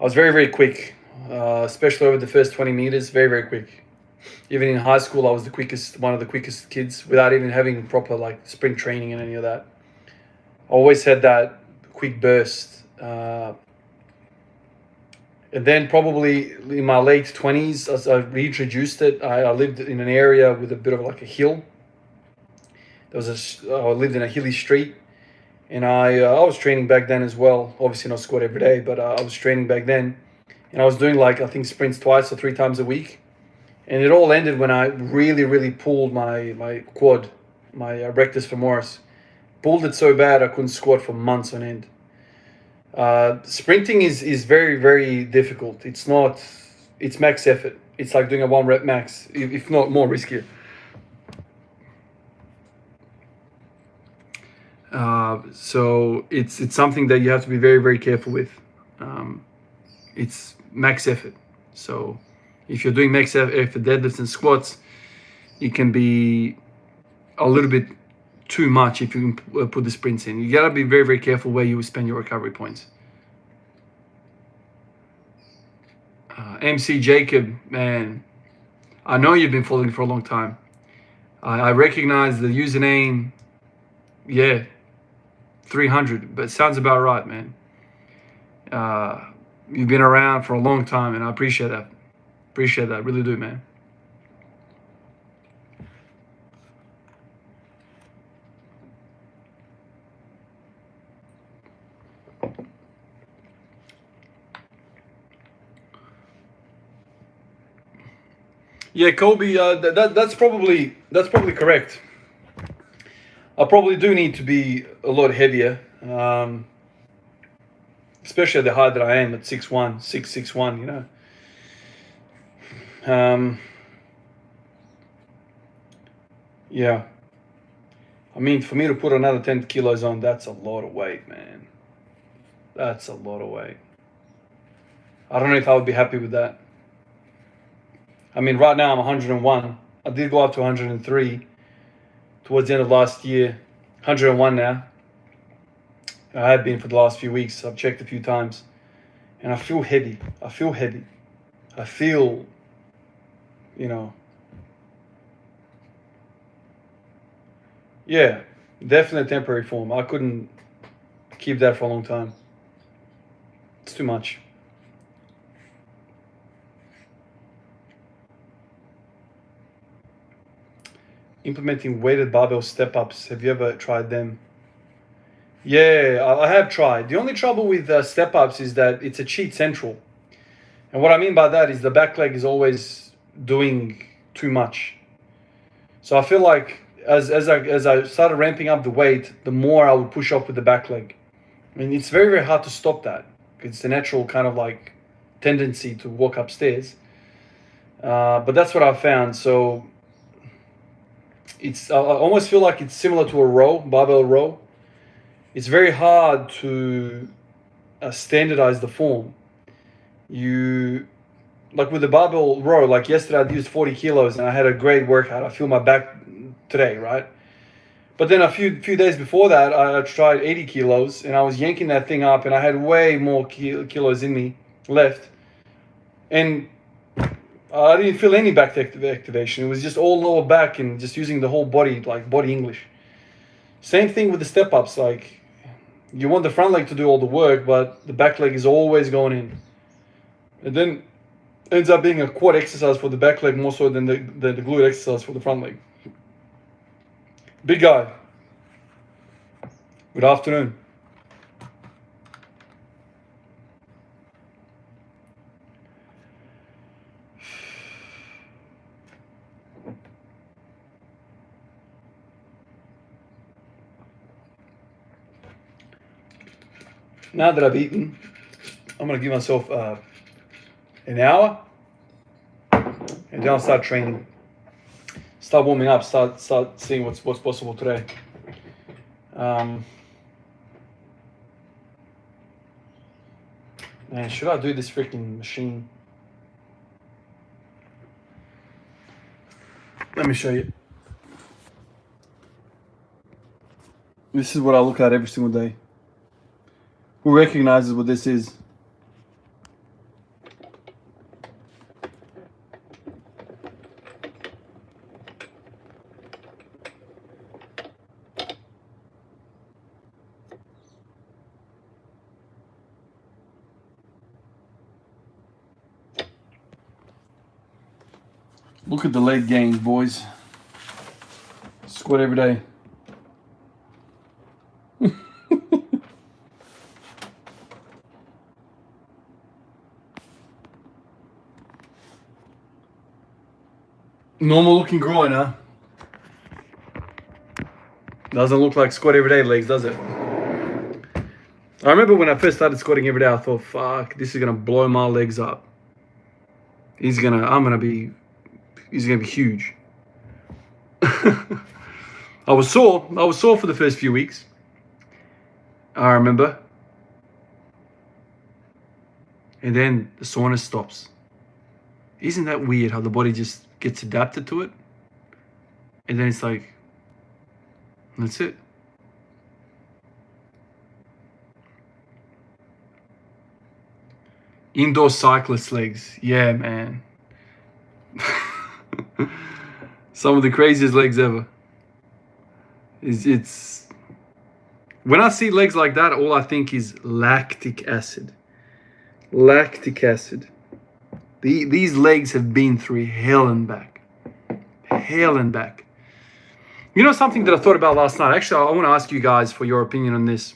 I was very, very quick, especially over the first 20 meters, very, very quick. Even in high school, I was one of the quickest kids without even having proper like sprint training and any of that. I always had that quick burst. And then probably in my late 20s, as I reintroduced it, I lived in an area with a bit of like a hill. I lived in a hilly street, and I was training back then as well. Obviously not squat every day, but I was training back then. And I was doing like, I think sprints 2 or 3 times a week. And it all ended when I really, really pulled my quad, my rectus femoris. Pulled it so bad I couldn't squat for months on end. Sprinting is very, very difficult. It's max effort. It's like doing a 1 rep max, if not more riskier. So it's something that you have to be very, very careful with. It's max effort. So if you're doing max effort deadlifts and squats, it can be a little bit too much if you put the sprints in. You gotta be very, very careful where you spend your recovery points. MC Jacob, man, I know you've been following for a long time. I recognize the username, yeah, 300, but it sounds about right, man. You've been around for a long time, and I appreciate that. Really do, man. Yeah, Kobe, that's probably correct. I probably do need to be a lot heavier, especially at the height that I am at 6'1", you know. Yeah, I mean, for me to put another 10 kilos on, that's a lot of weight, man. That's a lot of weight. I don't know if I would be happy with that. I mean, right now I'm 101. I did go up to 103 towards the end of last year. 101 now. I have been for the last few weeks. I've checked a few times. And I feel heavy. I feel heavy. I feel, you know, yeah, definitely temporary form. I couldn't keep that for a long time. It's too much. Implementing weighted barbell step-ups. Have you ever tried them? Yeah, I have tried. The only trouble with step-ups is that it's a cheat central. And what I mean by that is the back leg is always doing too much. So I feel like as I started ramping up the weight, the more I would push off with the back leg. I mean, it's very, very hard to stop that. It's the natural kind of like tendency to walk upstairs. But that's what I found. So I almost feel like it's similar to a row, barbell row. It's very hard to standardize the form. Like with the barbell row, like yesterday I used 40 kilos and I had a great workout. I feel my back today, right? But then a few days before that, I tried 80 kilos and I was yanking that thing up and I had way more kilos in me left. And I didn't feel any back activation. It was just all lower back and just using the whole body, like body English. Same thing with the step-ups. Like, you want the front leg to do all the work, but the back leg is always going in. And then ends up being a quad exercise for the back leg more so than the glute exercise for the front leg. Big guy. Good afternoon. Now that I've eaten, I'm going to give myself an hour and then I'll start training. Start warming up, start seeing what's possible today. Man, should I do this freaking machine? Let me show you. This is what I look at every single day. Who recognizes what this is? Look at the leg gains, boys. Squat every day. Normal looking groin, huh? Doesn't look like squat every day legs, does it? I remember when I first started squatting every day, I thought, fuck, this is gonna blow my legs up. He's gonna be huge. I was sore for the first few weeks. I remember. And then the soreness stops. Isn't that weird how the body just gets adapted to it? And then it's like, that's it. Indoor cyclist legs. Yeah, man. Some of the craziest legs ever. It's when I see legs like that, all I think is lactic acid. Lactic acid. These legs have been through hell and back. Hell and back. You know something that I thought about last night? Actually, I want to ask you guys for your opinion on this.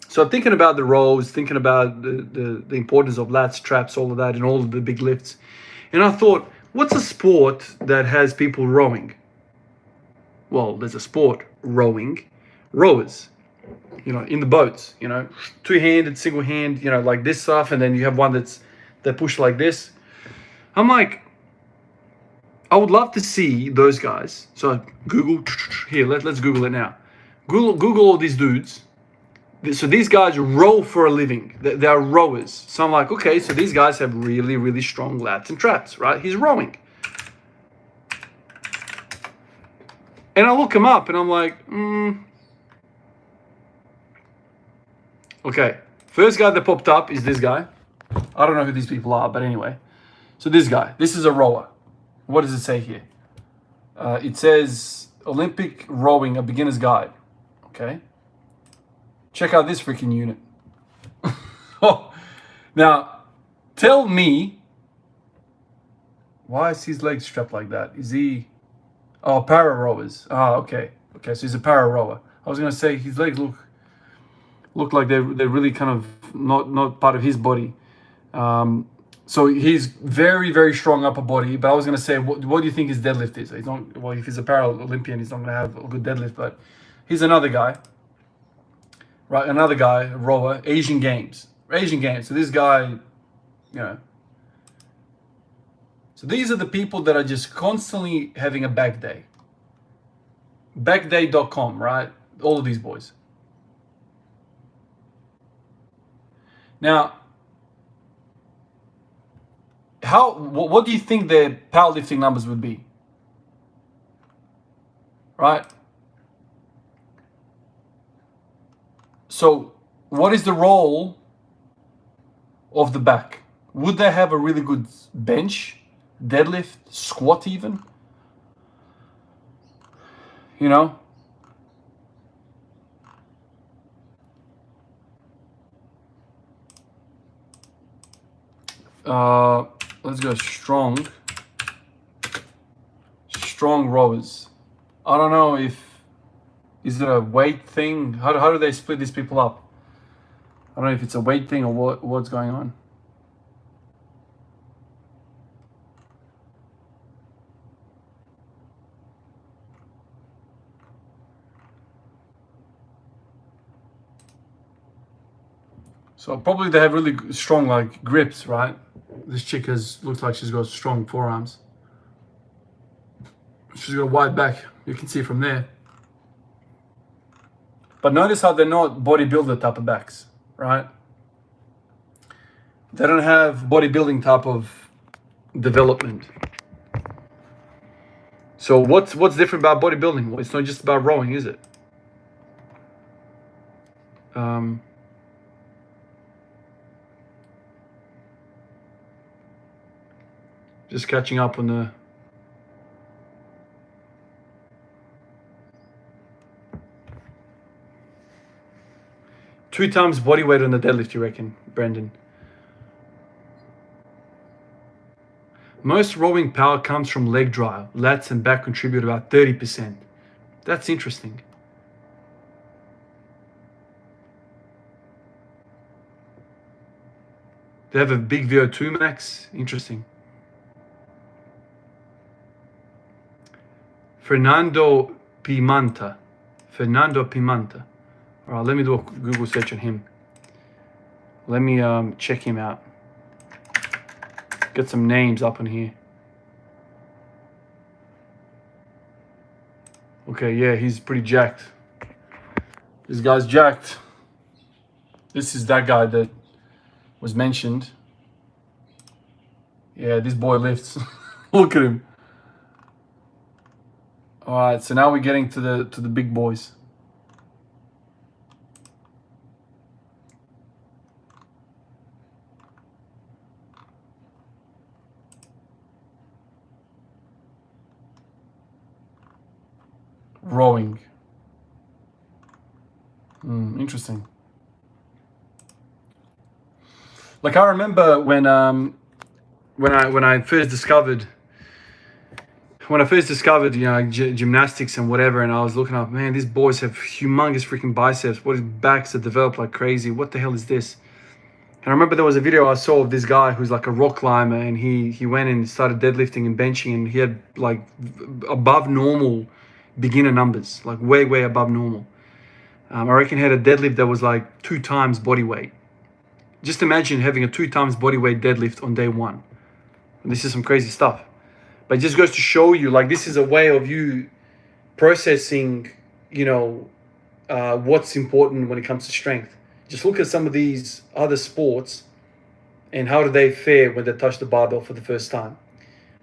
So I'm thinking about the rows, thinking about the importance of lats, traps, all of that, and all of the big lifts. And I thought, what's a sport that has people rowing? Well, there's a sport, rowing. Rowers, in the boats, two-handed, single hand, like this stuff. And then you have one that push like this. I'm like, I would love to see those guys. So Google here. Let's Google it now. Google all these dudes. So these guys row for a living. They are rowers. So I'm like, okay, so these guys have really, really strong lats and traps, right? He's rowing. And I look him up and I'm like, okay. First guy that popped up is this guy. I don't know who these people are, but anyway. So this guy, this is a rower. What does it say here? It says Olympic rowing, a beginner's guide. Okay. Check out this freaking unit. Oh, now tell me, why is his legs strapped like that? Is he, oh, para rowers. Ah, okay. Okay, so he's a para rower. I was gonna say his legs look like they're really kind of not part of his body. So he's very, very strong upper body. But I was gonna say, what do you think his deadlift is? He's not, well, if he's a Paralympian, he's not gonna have a good deadlift. But he's another guy, right? Another guy, a rower, Asian Games. So this guy, you know. So these are the people that are just constantly having a back day. Backday.com, right? All of these boys. Now, what do you think their powerlifting numbers would be? Right? So, what is the role of the back? Would they have a really good bench, deadlift, squat even? You know? Let's go strong rowers. I don't know is it a weight thing? How do they split these people up? I don't know if it's a weight thing or what's going on. So probably they have really strong like grips, right? This chick looks like she's got strong forearms. She's got a wide back. You can see from there. But notice how they're not bodybuilder type of backs, right? They don't have bodybuilding type of development. So what's different about bodybuilding? Well, it's not just about rowing, is it? Just catching up on the... Two times body weight on the deadlift, you reckon, Brendan? Most rowing power comes from leg drive. Lats and back contribute about 30%. That's interesting. They have a big VO2 max. Interesting. Fernando Pimenta. All right, let me do a Google search on him. Let me check him out. Get some names up on here. Okay, yeah, he's pretty jacked. This guy's jacked. This is that guy that was mentioned. Yeah, this boy lifts. Look at him. All right, so now we're getting to the big boys. Rowing. Interesting. Like I remember when I first discovered you know, gymnastics and whatever, and I was looking up, man, these boys have humongous freaking biceps. What is backs that develop like crazy? What the hell is this? And I remember there was a video I saw of this guy who's like a rock climber, and he went and started deadlifting and benching, and he had like above normal beginner numbers, like way above normal. I reckon he had a deadlift that was like 2 times body weight. Just imagine having a 2 times body weight deadlift on day one. And this is some crazy stuff. But it just goes to show you, like, this is a way of you processing, you know, what's important when it comes to strength. Just look at some of these other sports and how do they fare when they touch the barbell for the first time.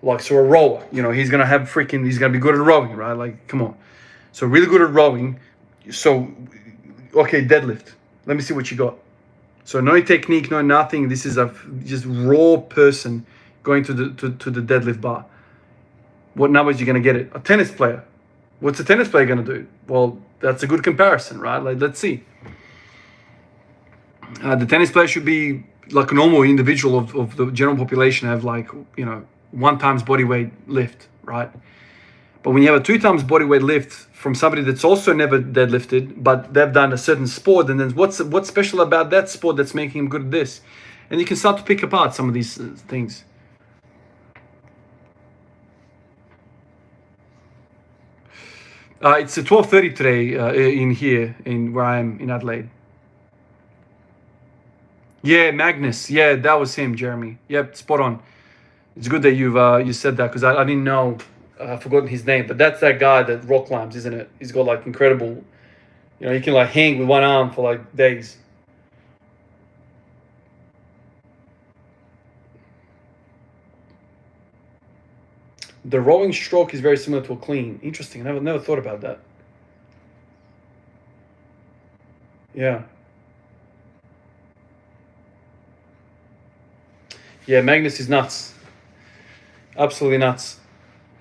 Like, so a rower, you know, he's going to be good at rowing, right? Like, come on. So really good at rowing. So, okay, deadlift. Let me see what you got. So no technique, no nothing. This is a just raw person going to the deadlift bar. What numbers you going to get it? A tennis player. What's a tennis player going to do? Well, that's a good comparison, right? Like, let's see. The tennis player should be like a normal individual of the general population, have like, you know, 1 times body weight lift, right? But when you have a 2 times body weight lift from somebody that's also never deadlifted, but they've done a certain sport, and then what's special about that sport that's making them good at this? And you can start to pick apart some of these things. It's 12:30 today in here, in where I am in Adelaide. Yeah, Magnus. Yeah, that was him, Jeremy. Yep, spot on. It's good that you said that, because I didn't know. I've forgotten his name, but that's that guy that rock climbs, isn't it? He's got like incredible, you know, he can like hang with one arm for like days. The rowing stroke is very similar to a clean. Interesting. I never thought about that. Yeah. Yeah, Magnus is nuts. Absolutely nuts.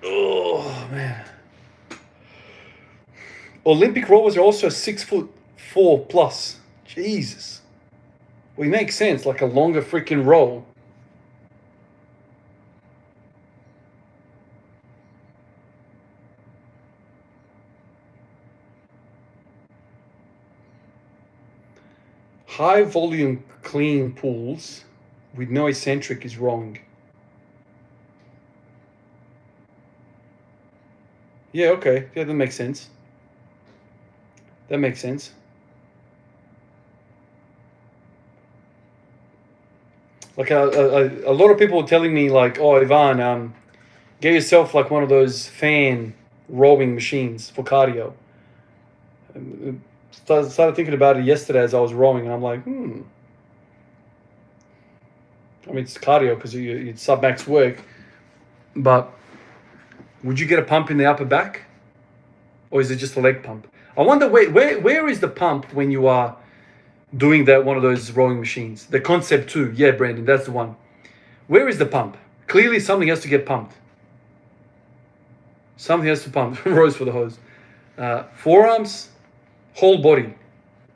Oh, man. Olympic rowers are also 6'4" plus. Jesus. Well, it makes sense, like a longer freaking row. High volume clean pulls with no eccentric is wrong. Yeah, okay. Yeah, that makes sense. That makes sense. Like a lot of people were telling me like, oh, Ivan, get yourself like one of those fan rowing machines for cardio. Started thinking about it yesterday as I was rowing, and I'm like, I mean, it's cardio because it's sub-max work, but would you get a pump in the upper back? Or is it just a leg pump? I wonder where is the pump when you are doing that, one of those rowing machines? The Concept 2. Yeah, Brandon, that's the one. Where is the pump? Clearly something has to get pumped. Something has to pump. Rose for the hose. Forearms, whole body.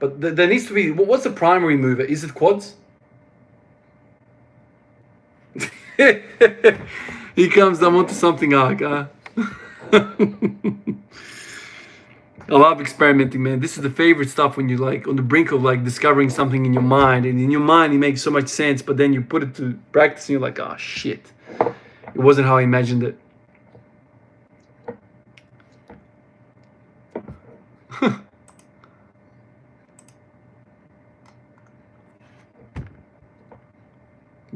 But there needs to be, what's the primary mover? Is it quads? He comes, I'm onto something, Ark. I love experimenting, man. This is the favorite stuff when you're like on the brink of like discovering something in your mind, and in your mind it makes so much sense, but then you put it to practice and you're like, oh shit, it wasn't how I imagined it.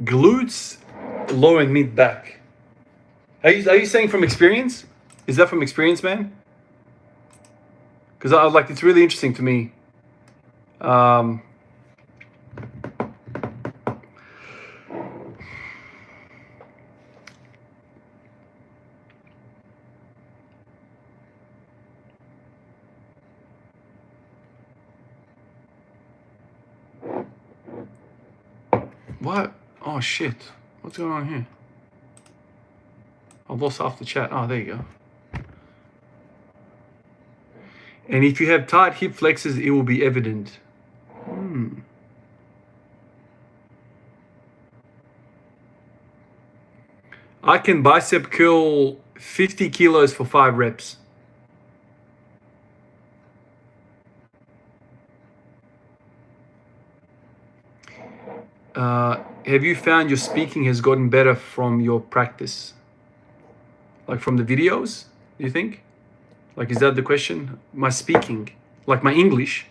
Glutes, low and mid back. Are you saying from experience? Is that from experience, man? Because I was like, it's really interesting to me. What? Oh shit! What's going on here? I've lost half the chat. Oh, there you go. And if you have tight hip flexors, it will be evident. I can bicep curl 50 kilos for 5 reps. Have you found your speaking has gotten better from your practice? Like from the videos, do you think? Like, is that the question? My speaking, like my English.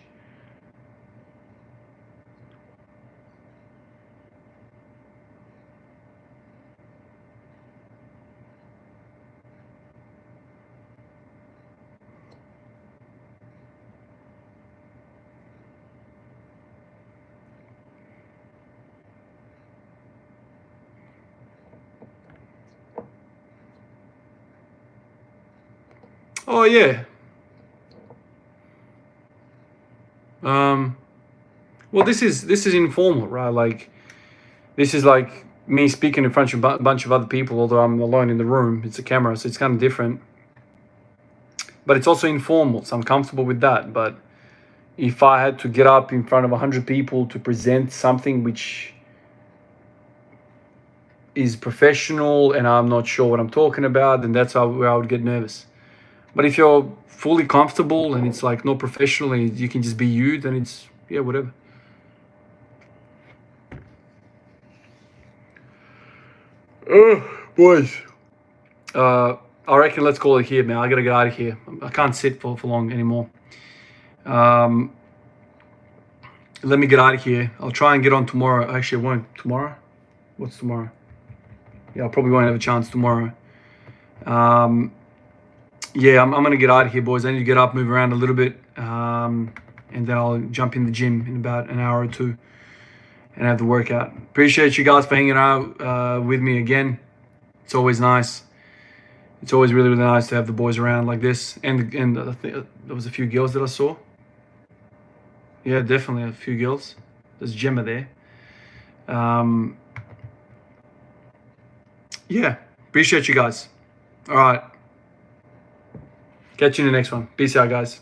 Oh yeah. Well, this is informal, right? Like, this is like me speaking in front of a bunch of other people, although I'm alone in the room. It's a camera, so it's kind of different. But it's also informal, so I'm comfortable with that. But if I had to get up in front of 100 people to present something which is professional and I'm not sure what I'm talking about, then that's where I would get nervous. But if you're fully comfortable and it's like not professional and you can just be you, then it's, yeah, whatever. Boys. I reckon let's call it here, man. I gotta get out of here. I can't sit for long anymore. Let me get out of here. I'll try and get on tomorrow. Actually, I won't. Tomorrow? What's tomorrow? Yeah, I probably won't have a chance tomorrow. Yeah, I'm gonna get out of here, boys. I need to get up, move around a little bit, and then I'll jump in the gym in about an hour or two and have the workout. Appreciate you guys for hanging out with me again. It's always nice. It's always really, really nice to have the boys around like this. And I think there was a few girls that I saw. Yeah, definitely a few girls. There's Gemma there. Yeah, appreciate you guys. All right. Catch you in the next one. Peace out, guys.